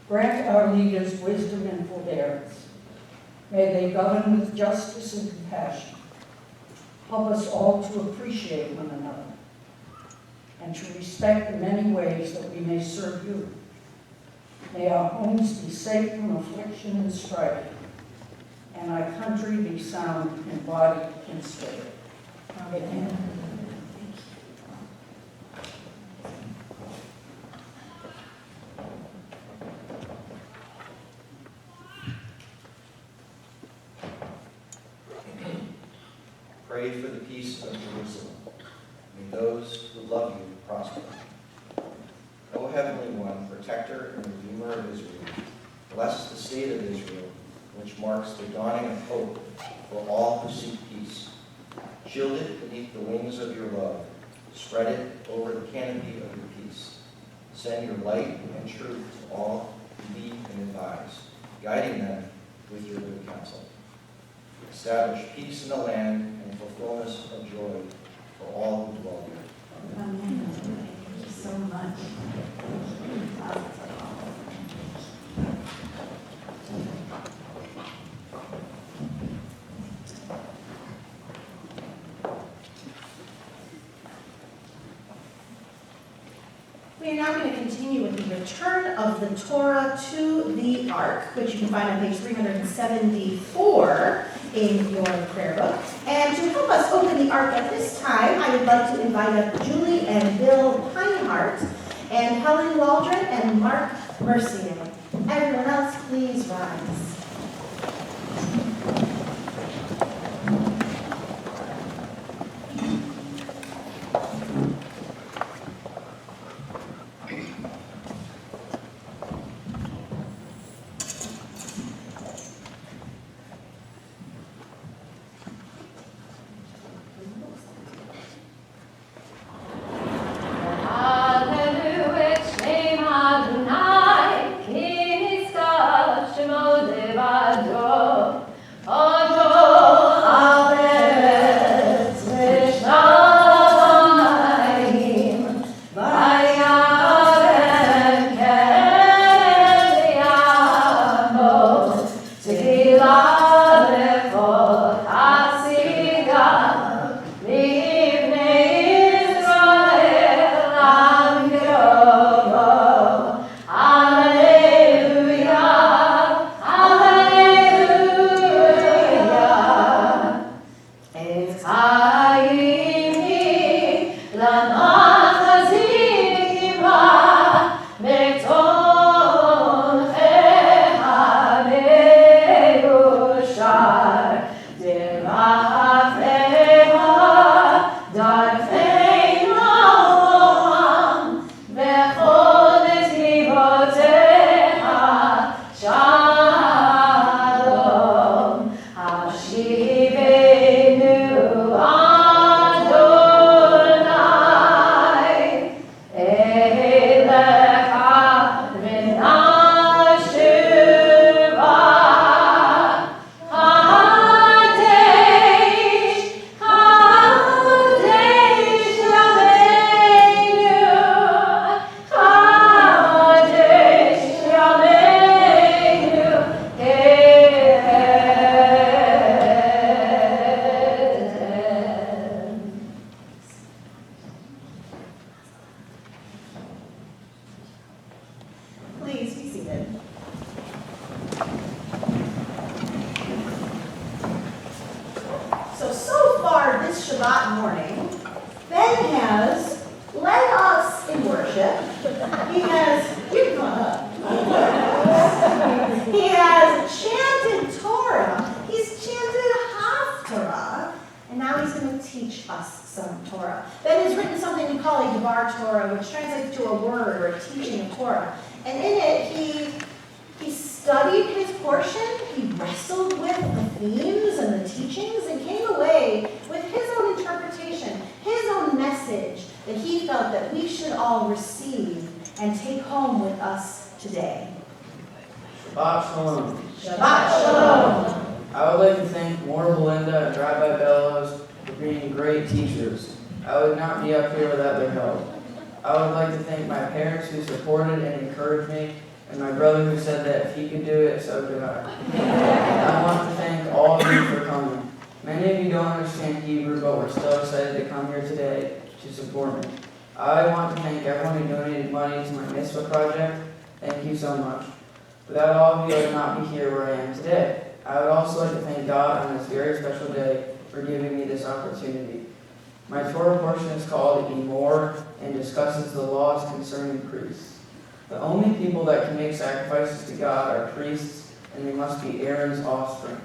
Grant our leaders wisdom and forbearance. May they govern with justice and compassion. Help us all to appreciate one another and to respect the many ways that we may serve you. May our homes be safe from affliction and strife, and our country be sound in body and spirit. Amen. Pray for the peace of Jerusalem. May those who love you prosper. O Heavenly One, protector and redeemer of Israel, bless the state of Israel, which marks the dawning of hope for all who seek peace. Shield it beneath the wings of your love. Spread it over the canopy of your peace. Send your light and truth to all who lead and advise, guiding them with your good counsel. Establish peace in the land and fulfillment of joy for all who dwell here. Amen. Thank you so much. We are now going to continue with the return of the Torah to the Ark, which you can find on page 374 in your prayer book. And to help us open the Ark at this time, I would like to invite up Julie and Bill Pinehart and Helen Waldron and Mark Mercier. Everyone else, please rise. Hallelujah, Shem Adonai, Ki nizkar Shemo Shabbat morning, Ben has led us in worship. He has, you can come on up. He has chanted Torah. He's chanted Haftarah. And now he's going to teach us some Torah. Ben has written something we call a Devar Torah, which translates to a word or a teaching of Torah. And in it, he studied his portion, he wrestled with the themes and the teachings, and came away with his own interpretation, his own message that he felt that we should all receive and take home with us today. Shabbat Shalom. Shabbat Shalom. I would like to thank More Belinda and Rabbi Bellows for being great teachers. I would not be up here without their help. I would like to thank my parents who supported and encouraged me, and my brother who said that if he could do it, so could I. I want to thank all of you for coming. Many of you don't understand Hebrew, but we're still excited to come here today to support me. I want to thank everyone who donated money to my Mitzvah project. Thank you so much. Without all of you, I would not be here where I am today. I would also like to thank God on this very special day for giving me this opportunity. My Torah portion is called Emor and discusses the laws concerning priests. The only people that can make sacrifices to God are priests, and they must be Aaron's offspring.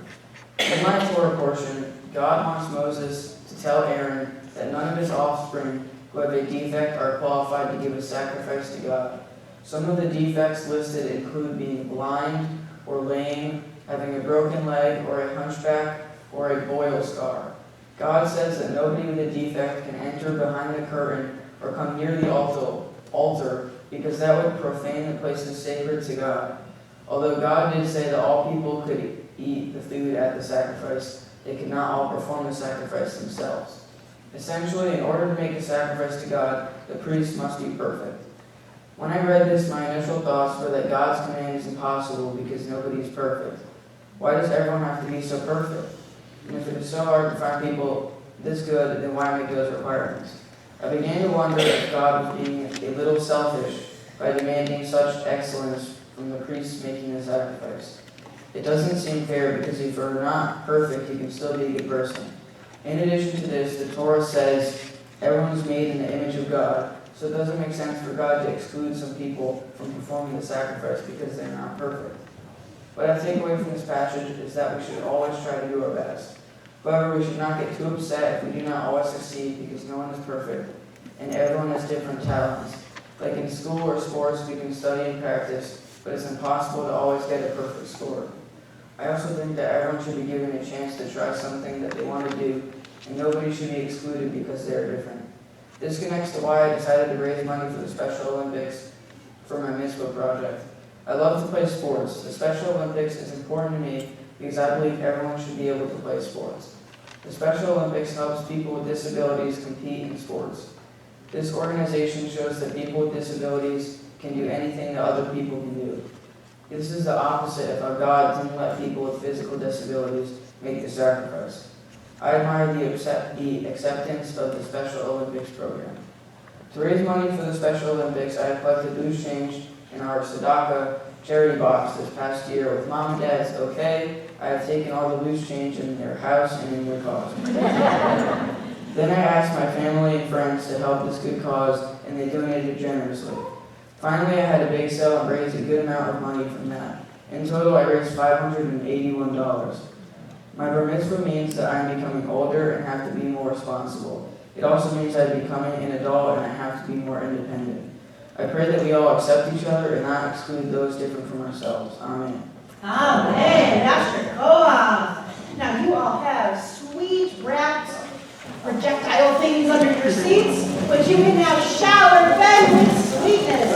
In my Torah portion, God wants Moses to tell Aaron that none of his offspring who have a defect are qualified to give a sacrifice to God. Some of the defects listed include being blind or lame, having a broken leg or a hunchback or a boil scar. God says that nobody with a defect can enter behind the curtain or come near the altar because that would profane the places sacred to God. Although God did say that all people could eat the food at the sacrifice, they could not all perform the sacrifice themselves. Essentially, in order to make a sacrifice to God, the priest must be perfect. When I read this, my initial thoughts were that God's command is impossible because nobody is perfect. Why does everyone have to be so perfect? And if it is so hard to find people this good, then why make those requirements? I began to wonder if God was being a little selfish by demanding such excellence from the priests making the sacrifice. It doesn't seem fair because if you're not perfect, you can still be a good person. In addition to this, the Torah says everyone is made in the image of God, so it doesn't make sense for God to exclude some people from performing the sacrifice because they're not perfect. What I take away from this passage is that we should always try to do our best. However, we should not get too upset if we do not always succeed because no one is perfect, and everyone has different talents. Like in school or sports, we can study and practice, but it's impossible to always get a perfect score. I also think that everyone should be given a chance to try something that they want to do, and nobody should be excluded because they're different. This connects to why I decided to raise money for the Special Olympics for my Mitzvah project. I love to play sports. The Special Olympics is important to me because I believe everyone should be able to play sports. The Special Olympics helps people with disabilities compete in sports. This organization shows that people with disabilities can do anything that other people can do. This is the opposite of how God didn't let people with physical disabilities make the sacrifice. I admire the acceptance of the Special Olympics program. To raise money for the Special Olympics, I have collected loose change in our tzedakah charity box this past year with Mom and Dad's okay. I have taken all the loose change in their house and in their cause. Then I asked my family and friends to help this good cause, and they donated generously. Finally, I had a bake sale and raised a good amount of money from that. In total, I raised $581. My bar mitzvah means that I am becoming older and have to be more responsible. It also means I'm becoming an adult and I have to be more independent. I pray that we all accept each other and not exclude those different from ourselves. Amen. Amen. Dr. Koach. Now you all have sweet wrapped projectile things under your seats, which you can now shower Ben with sweetness.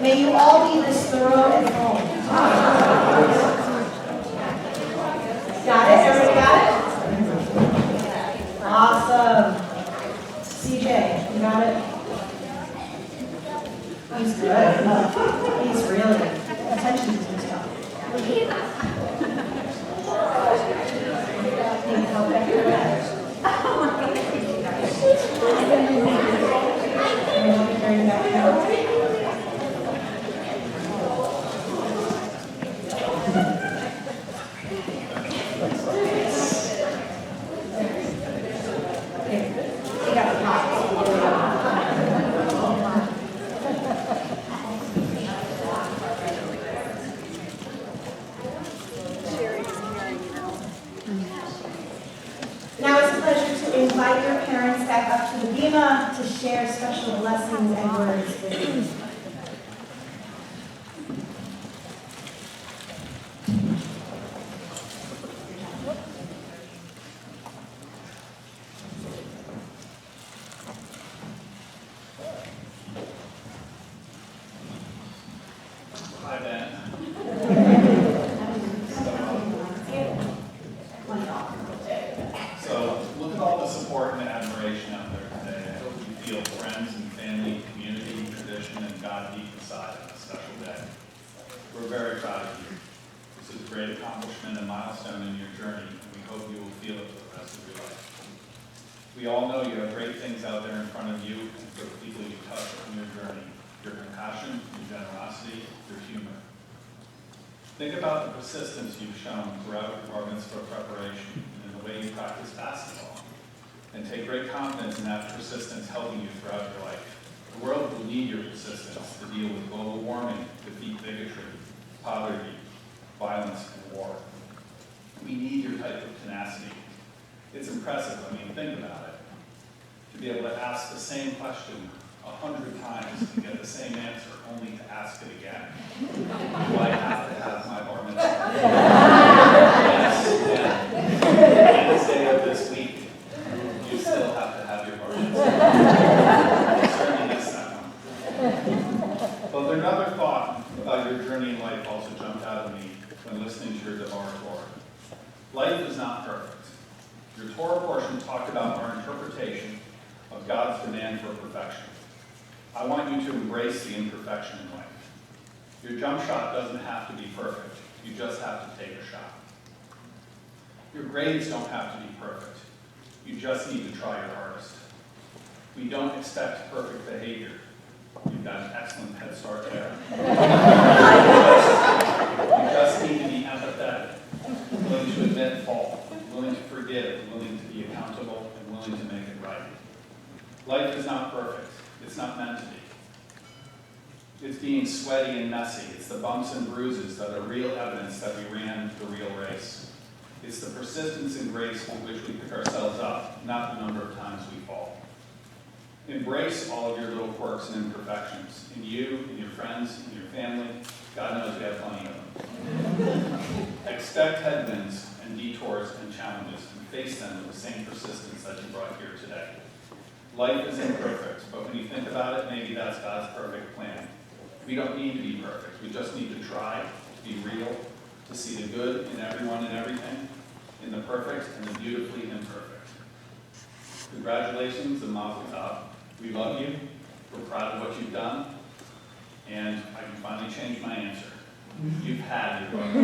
May you all be this thorough at home. Got it? Everybody got it? Awesome. CJ, you got it? He's good. He's really good. Attention to detail. Need help back there? Now it's a pleasure to invite your parents back up to the bima to share special blessings and words with you. Hi, Ben. So, look at all the support and admiration out there today. I hope you feel friends and family, community, tradition, and God deep inside on a special day. We're very proud of you. This is a great accomplishment and milestone in your journey, and we hope you will feel it for the rest of your life. We all know you have great things out there in front of you and for the people you touch on your journey. Your compassion, your generosity, your humor. Think about the persistence you've shown throughout your bar mitzvah preparation and the way you practice basketball. And take great confidence in that persistence helping you throughout your life. The world will need your persistence to deal with global warming, defeat bigotry, poverty, violence, and war. We need your type of tenacity. It's impressive, think about it. To be able to ask the same question 100 times and get the same answer, only to ask it again. Do I have to have my bar mitzvah? Yes, yeah. And this day of this week, you still have to have your bar mitzvah. You certainly missed that one. But another thought about your journey in life also jumped out at me when listening to your Devar Torah. Life is not perfect. Your Torah portion talked about our interpretation of God's demand for perfection. I want you to embrace the imperfection in life. Your jump shot doesn't have to be perfect. You just have to take a shot. Your grades don't have to be perfect. You just need to try your hardest. We don't expect perfect behavior. You've got an excellent head start there. You just need to be empathetic, willing to admit fault, willing to forgive, willing to be accountable, and willing to make it right. Life is not perfect. It's not meant to be. It's being sweaty and messy. It's the bumps and bruises that are real evidence that we ran the real race. It's the persistence and grace with which we pick ourselves up, not the number of times we fall. Embrace all of your little quirks and imperfections. In you, in your friends, in your family. God knows we have plenty of them. Expect headwinds and detours and challenges and face them with the same persistence that you brought here today. Life is imperfect, but when you think about it, maybe that's God's perfect plan. We don't need to be perfect. We just need to try to be real, to see the good in everyone and everything, in the perfect and the beautifully imperfect. Congratulations and mazel tov. We love you. We're proud of what you've done. And I can finally change my answer. You've had your vote.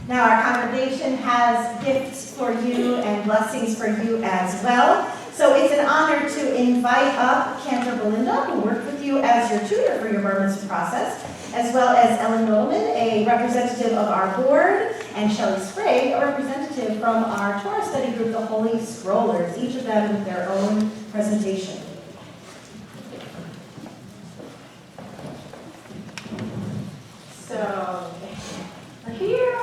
Now our congregation has gifts for you and blessings for you as well. So it's an honor to invite up Cantor Belinda, who worked with you as your tutor for your bar mitzvah process, as well as Ellen Roman, a representative of our board, and Shelley Sprague, a representative from our Torah study group, the Holy Scrollers, each of them with their own presentation. So, we're here.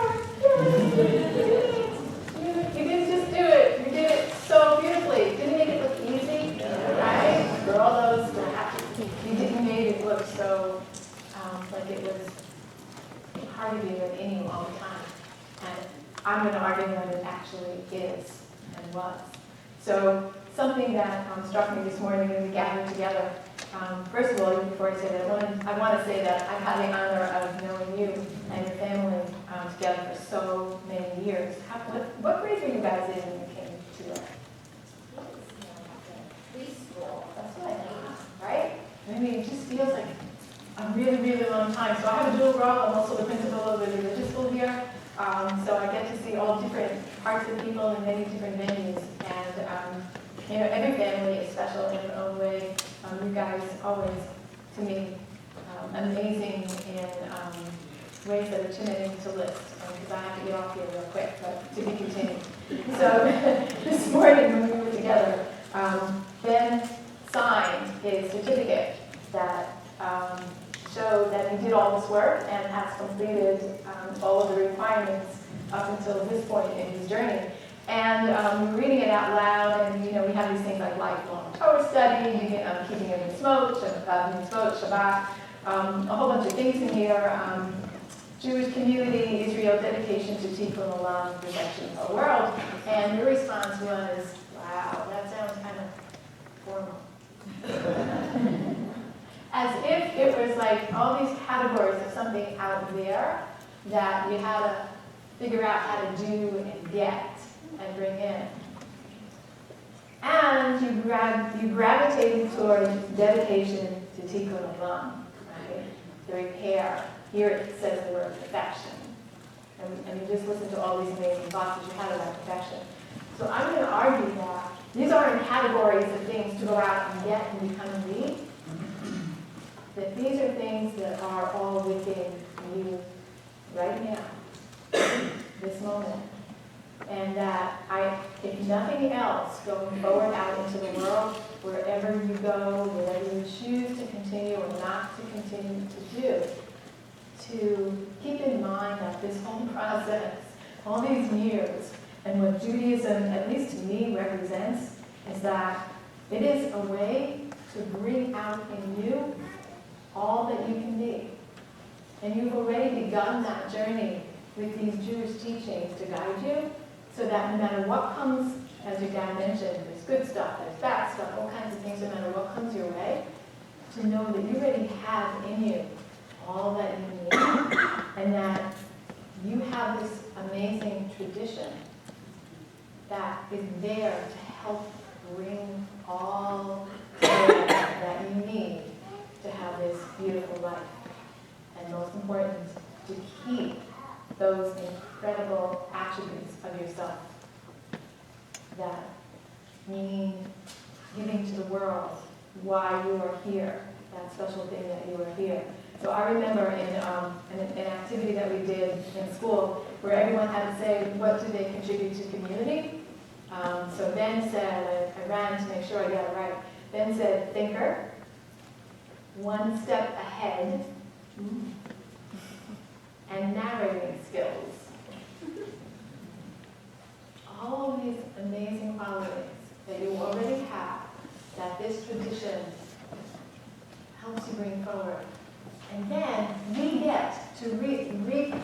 You didn't just do it. You did it so beautifully. Didn't make it look easy, right? For all those and was. So something that struck me this morning when we gathered together, first of all, before I say that, I want to say that I've had the honor of knowing you and your family together for so many years. What grade were you guys in when you came together? Preschool. That's what I mean, right? I mean, it just feels like a really, really long time. So I have a dual role. I'm also the principal of the religious school here. So I get to see all different parts of people in many different venues. And, you know, every family is special in their own way. You guys always, to me, amazing in ways that are too many to list. Because I have to get off here real quick, but to be continued. So this morning when we were together, Ben signed his certificate that showed that he did all this work and has completed all of the requirements up until this point in his journey. And we were reading it out loud, and you know, we have these things like lifelong Torah study, keeping it in smoke, Shabbat, a whole bunch of things in here. Jewish community, Israel, dedication to Tikkun Olam, protection of the world. And your response was, wow, that sounds kind of formal. As if it was like all these categories of something out there that you had to figure out how to do and get and bring in. And you gravitated toward dedication to Tikkun Olam, right? The repair. Here it says the word perfection. And you just listen to all these amazing thoughts that you had about perfection. So I'm going to argue that these aren't categories of things to go out and get and become elite. That these are things that are all within you right now, this moment. And that if nothing else, going forward out into the world, wherever you go, whatever you choose to continue or not to continue to do, to keep in mind that this whole process, all these years, and what Judaism, at least to me, represents, is that it is a way to bring out in you all that you can be. And you've already begun that journey with these Jewish teachings to guide you, so that no matter what comes, as your dad mentioned, there's good stuff, there's bad stuff, all kinds of things, no matter what comes your way, to know that you already have in you all that you need, and that you have this amazing tradition that is there to help bring all that you need to have this beautiful life. And most important, to keep those incredible attributes of yourself that mean giving to the world why you are here, that special thing that you are here. So I remember in an activity that we did in school where everyone had to say, what do they contribute to community? So Ben said, I ran to make sure I got it right. Ben said, thinker, one step ahead, and narrating skills. All of these amazing qualities that you already have, that this tradition helps you bring forward. And then we get to reap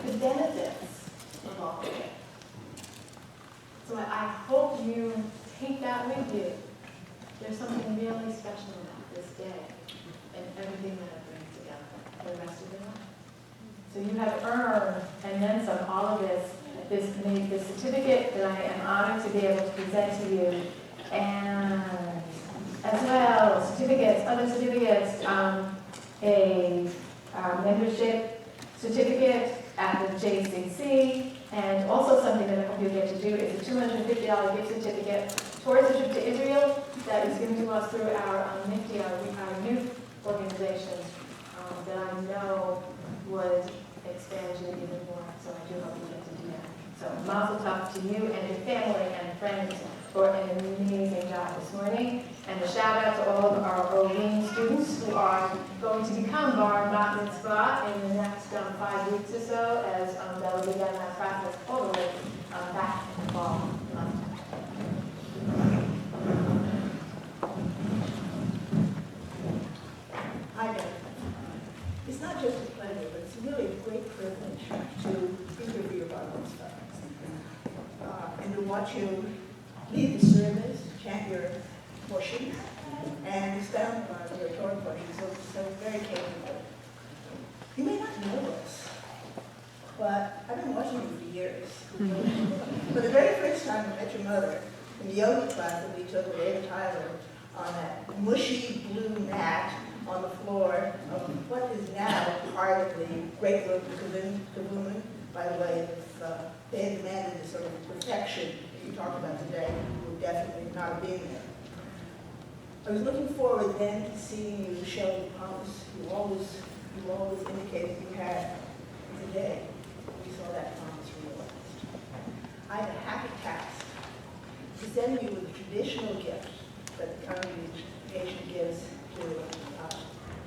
the benefits of all of it. So I hope you take that with you. There's something really special about this day and everything that it brings together for the rest of your life. So you have earned, and then some, all of this certificate that I am honored to be able to present to you, and as well, certificates, other certificates, a membership certificate at the JCC, and also something that I hope you'll get to do is a $250 gift certificate towards a trip to Israel that is given to us through our MIFTI, our youth organization, that I know would expand you even more. So I do hope you get to do that. So mazel tov to you and your family and friends for an amazing job this morning. And a shout out to all of our Orlean students who are going to become bar bat mitzvah in the next 5 weeks or so, as they'll begin that process all the way back in the fall month. Hi there. It's not just a pleasure, but it's really a great privilege to interview about those stuff. And to watch you lead your portions, and you spent on your Torah portions, so very capable. You may not know this, but I've been watching you for years. For the very first time I met your mother in the yoga class that we took with Ada Tyler on that mushy blue mat on the floor of what is now part of the Great Room Kavuna. By the way, if they had demanded the sort of perfection that you talked about today, we would definitely not have been there. I was looking forward then to seeing you show the promise you always indicated you had today. We saw that promise realized. I have a happy task, presenting you with a traditional gift that the congregation gives to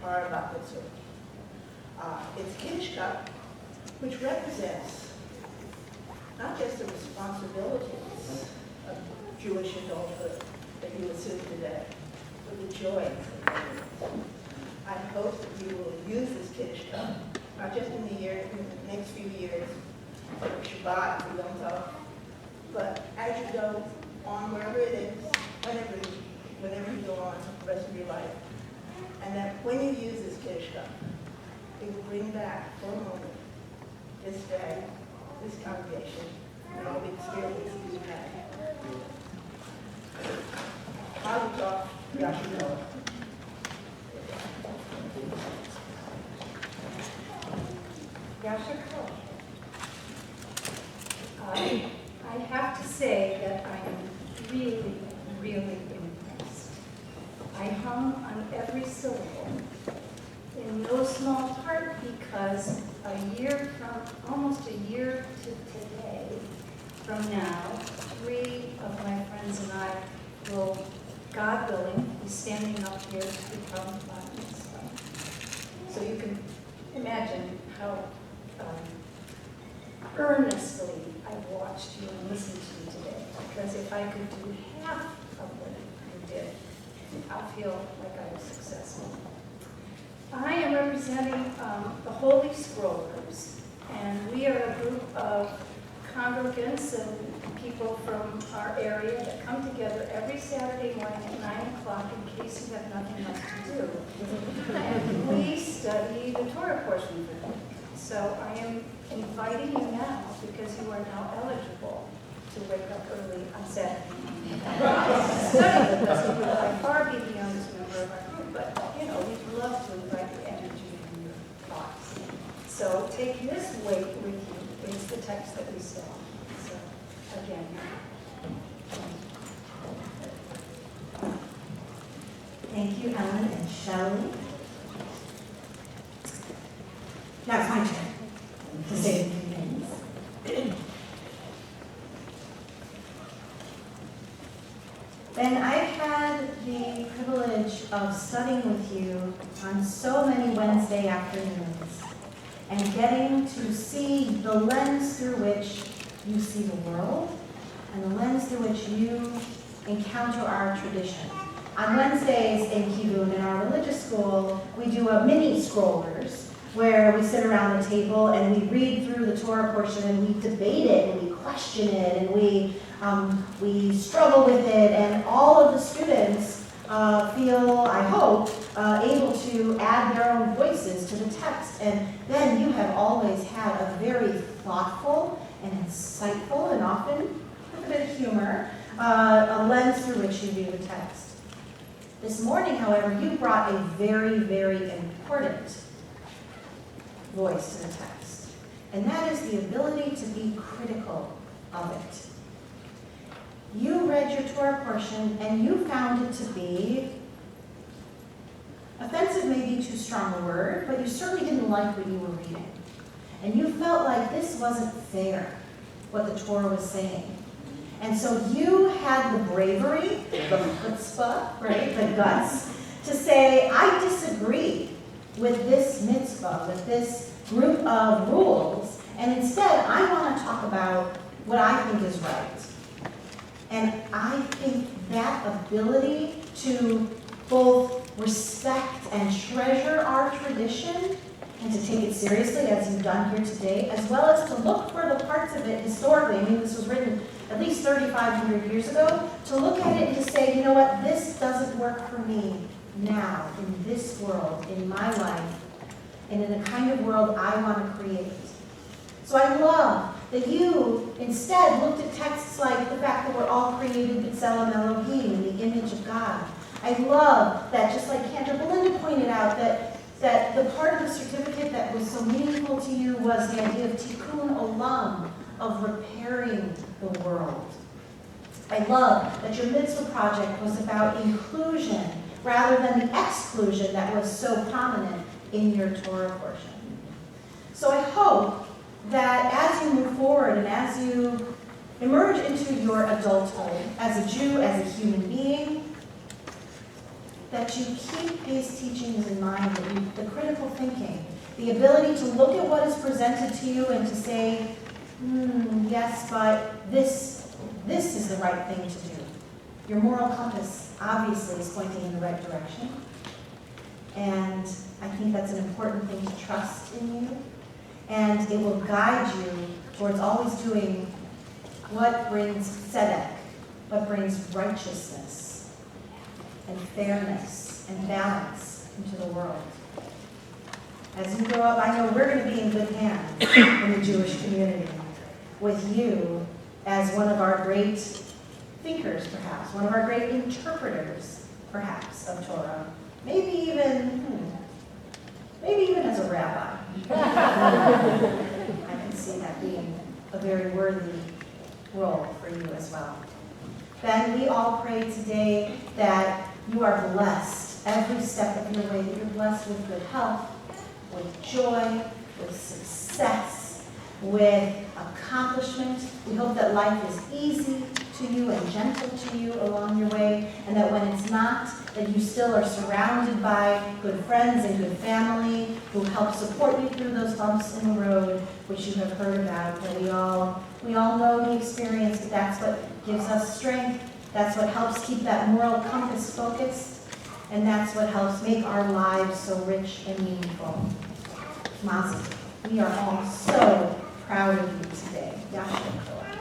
our Bat Mitzvah. It's Kiddush Cup, which represents not just the responsibilities of Jewish adulthood that you assume today, but the joy of it. I hope that you will use this Kiddush Cup, not just in the next few years, for Shabbat, for Yom Tov, but as you go on wherever it is, whenever you go on the rest of your life. And that when you use this Kiddush Cup, it will bring back for a moment this day, this congregation, and all the experiences you've had. I will talk Yashua. Yashua. I have to say that I am really, really impressed. I hung on every syllable, in no small part because almost a year to today, from now, 3 of my friends and I will, God willing, be standing up here to become Bat Mitzvah. So you can imagine how earnestly I watched you and listened to you today, because if I could do half of what you did, I'll feel like I was successful. I am representing the Holy Scrollers, and we are a group of congregants and people from our area that come together every Saturday morning at 9 o'clock in case you have nothing else to do. And we study the Torah portion for them. So I am inviting you now, because you are now eligible to wake up early on Saturday morning. Study with us. You will by far be the youngest member of our group, but we'd love to invite your energy and your thoughts. So take this weight with you. It's the text that we saw. So again. Thank you, Ellen and Shelley. Now it's my turn to say a few things. Ben, I've had the privilege of studying with you on so many Wednesday afternoons and getting to see the lens through which you see the world and the lens through which you encounter our tradition. On Wednesdays in Kivun, in our religious school, we do a mini scrollers where we sit around the table and we read through the Torah portion and we debate it and we question it and we struggle with it, and all of the students feel, I hope, able to add their own voices to the text. And then you have always had a very thoughtful and insightful and often with a bit of humor, a lens through which you view the text. This morning, however, you brought a very, very important voice to the text, and that is the ability to be critical of it. You read your Torah portion and you found it to be, offensive may be too strong a word, but you certainly didn't like what you were reading. And you felt like this wasn't fair, what the Torah was saying. And so you had the bravery, the chutzpah, right, the guts, to say, I disagree with this mitzvah, with this group of rules, and instead I want to talk about what I think is right. And I think that ability to both respect and treasure our tradition and to take it seriously, as you've done here today, as well as to look for the parts of it historically. I mean, this was written at least 3,500 years ago, to look at it and to say, you know what, this doesn't work for me now, in this world, in my life, and in the kind of world I want to create. So I love that you instead looked at texts like the fact that we're all created b'Tselem Elohim, in the image of God. I love that, just like Cantor Belinda pointed out, that the part of the certificate that was so meaningful to you was the idea of tikkun olam, of repairing the world. I love that your mitzvah project was about inclusion rather than the exclusion that was so prominent in your Torah portion. So I hope that as you move forward and as you emerge into your adulthood as a Jew, as a human being, that you keep these teachings in mind, the critical thinking, the ability to look at what is presented to you and to say, yes, but this is the right thing to do. Your moral compass obviously is pointing in the right direction. And I think that's an important thing to trust in you. And it will guide you towards always doing what brings tzedek, what brings righteousness and fairness and balance into the world. As you grow up, I know we're going to be in good hands in the Jewish community with you as one of our great thinkers, perhaps, one of our great interpreters, perhaps, of Torah. Maybe even as a rabbi. I can see that being a very worthy role for you as well. Ben, we all pray today that you are blessed every step of your way, that you're blessed with good health, with joy, with success, with accomplishment. We hope that life is easy to you and gentle to you along your way, and that when it's not, that you still are surrounded by good friends and good family who help support you through those bumps in the road, which you have heard about, that we all know the experience, that that's what gives us strength, that's what helps keep that moral compass focused, and that's what helps make our lives so rich and meaningful. Mazel. We are all so proud of you today. Yasher Koach.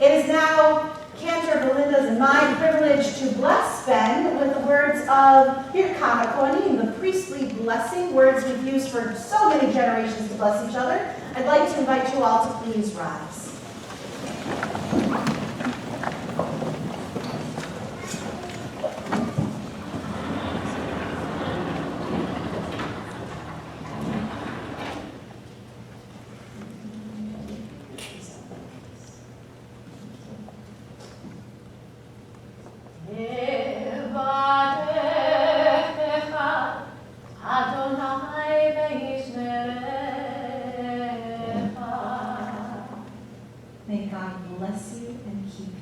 It is now Cantor Belinda's and my privilege to bless Ben with the words of Birkat HaKohanim, the priestly blessing, words we've used for so many generations to bless each other. I'd like to invite you all to please rise. May God bless you and keep you.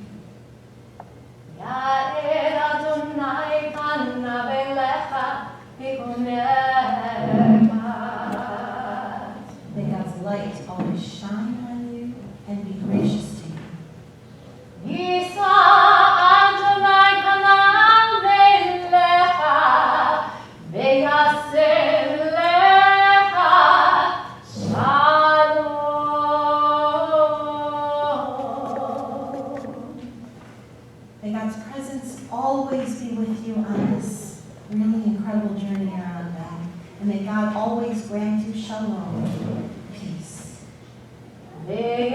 May God's light always shine on you and be gracious to you. May God's presence always be with you on this really incredible journey you're on, Ben. And may God always grant you shalom, peace. May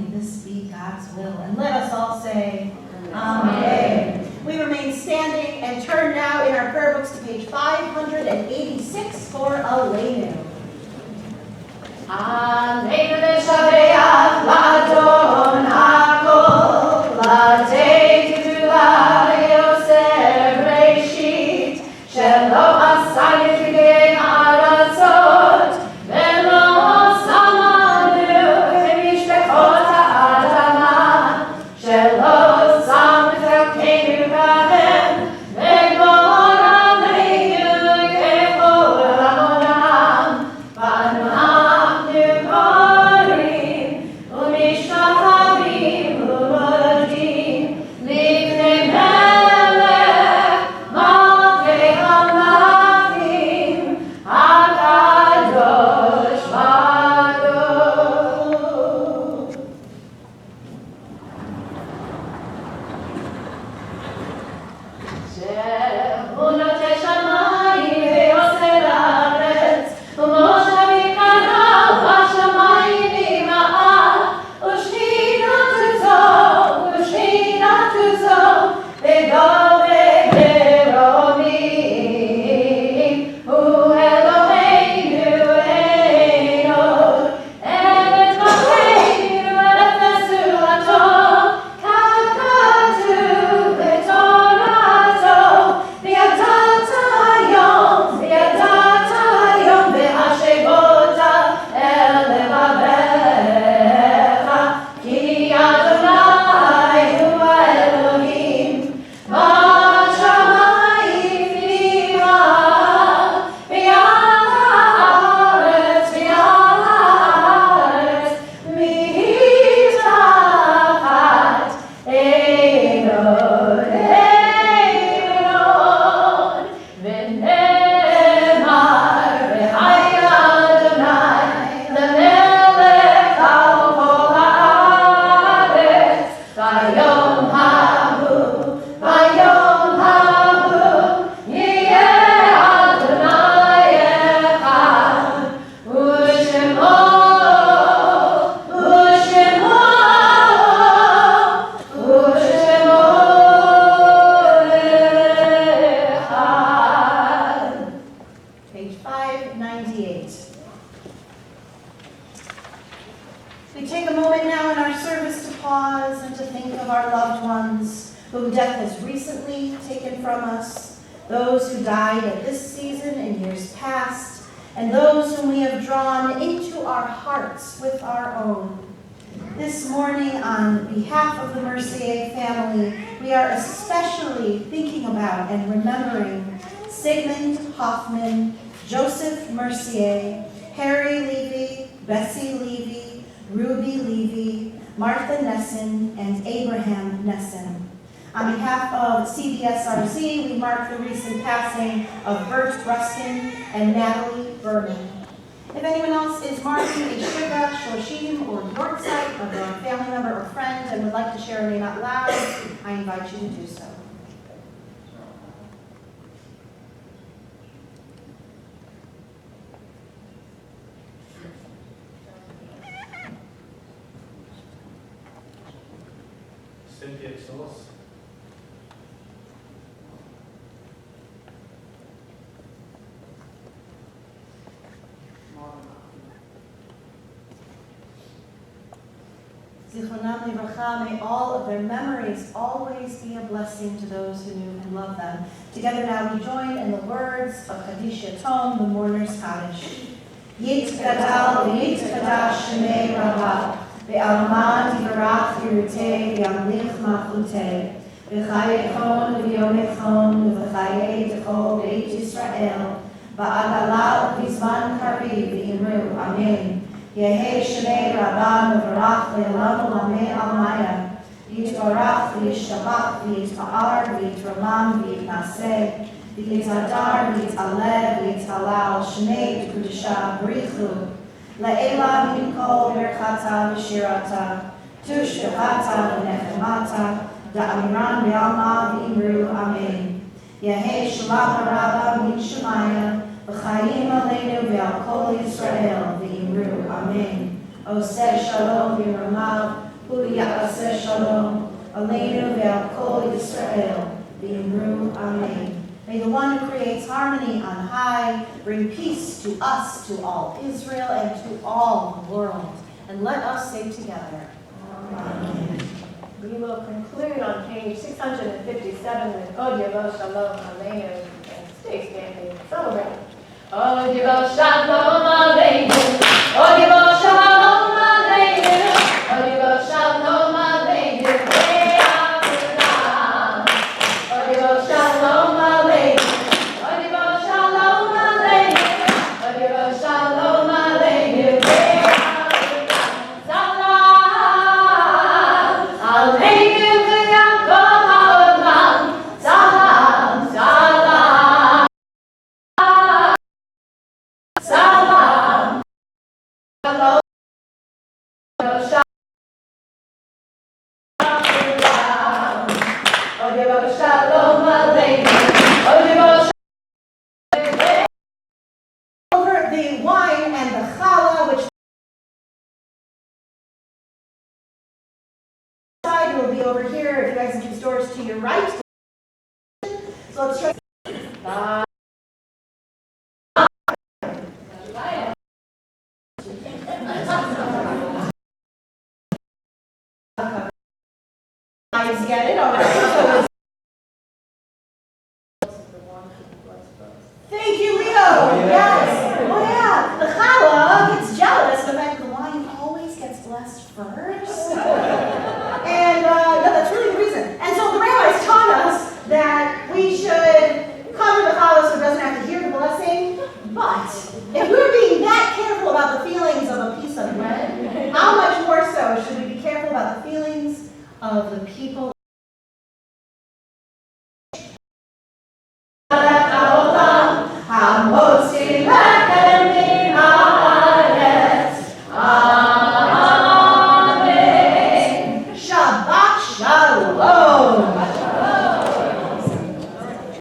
this be God's will. And let us all say, Amen. We remain standing and turn now in our prayer books to page 586 for Aleinu. Aleinu l'shabeach la'adon hakol, la'tei titulah Yosef Reshit, shelo asay yifidei ha'aratzot, velo samanu b'mishpechot ha'adamah, shelo Amen. to think of our loved ones whom death has recently taken from us, those who died at this season and years past, and those whom we have drawn into our hearts with our own. This morning, on behalf of the Mercier family, we are especially thinking about and remembering Sigmund Hoffman, Joseph Mercier, Harry Levy, Bessie Levy, Ruby Levy, Martha Nesson, and Abraham Nesson. On behalf of CBSRZ, we mark the recent passing of Bert Ruskin and Natalie Berman. If anyone else is marking a Shiva, Shoshim, or Yortzeit of a family member or friend and would like to share a name out loud, I invite you to do so. Cynthia Solis. Zichronam Livracha, may all of their memories always be a blessing to those who knew and loved them. Together now we join in the words of Kaddish Yatom, the mourner's Kaddish. Yit gadal v'yit kadash shemei rabah, ve'alman tivarach yirutei v'yamlich machutei, v'chayechon v'yomechon v'chayei techol beit Yisrael, v'adalah v'zman kariv v'imru, amen. Yehei Shemei Rabban V'varach Le'olam Olamei Almaya, Yitvarach V'yishtabach V'yitpa'ar V'yitramam V'yitnaseh, V'yitadar V'yitaleh V'yitalal Shmei T'Kudisha B'richu, Le'ela V'yinkol Berchata V'shirata, Tush V'chata V'nechemata, Da'amiran V'alma V'imru, Amen. Yehei Shalom Rabba V'yishemaya, V'chayim Aleinu V'al Kol Yisrael V'imru, Amen. Oseh Shalom V'ramav, Hu Ya'aseh Shalom, Aleinu V'al Kol Yisrael V'imru, Amen. May the one who creates harmony on high bring peace to us, to all Israel, and to all the world. And let us say together, Amen. We will conclude on page 657 with Od Yavo Shalom Aleinu, and stay standing and celebrate. Od Yavo Shalom Aleinu, Od Yavo Shalom Aleinu, Od Yavo Shalom Aleinu, Ve'avulam. Od Yavo Shalom Aleinu, Od Yavo Shalom Aleinu, Od Yavo Shalom Aleinu, Ve'avulam. Salam Aleinu v'Yaakov ha'olam, Salam, Salam. Salam, shalom, shalom, shalom aleinu, over the wine and the challah, which side will be over here. If you guys can keep doors to your right. So let's try. Guys get it? All right. So thank you, Leo. Yes. Oh, yeah. The challah gets jealous of the fact that the wine always gets blessed first. And no, that's really the reason. And so the rabbis taught us that we should cover the challah so it doesn't have to hear the blessing. But if we were being that careful about the feelings of a piece of bread, how much more so should we be careful about the feelings of the people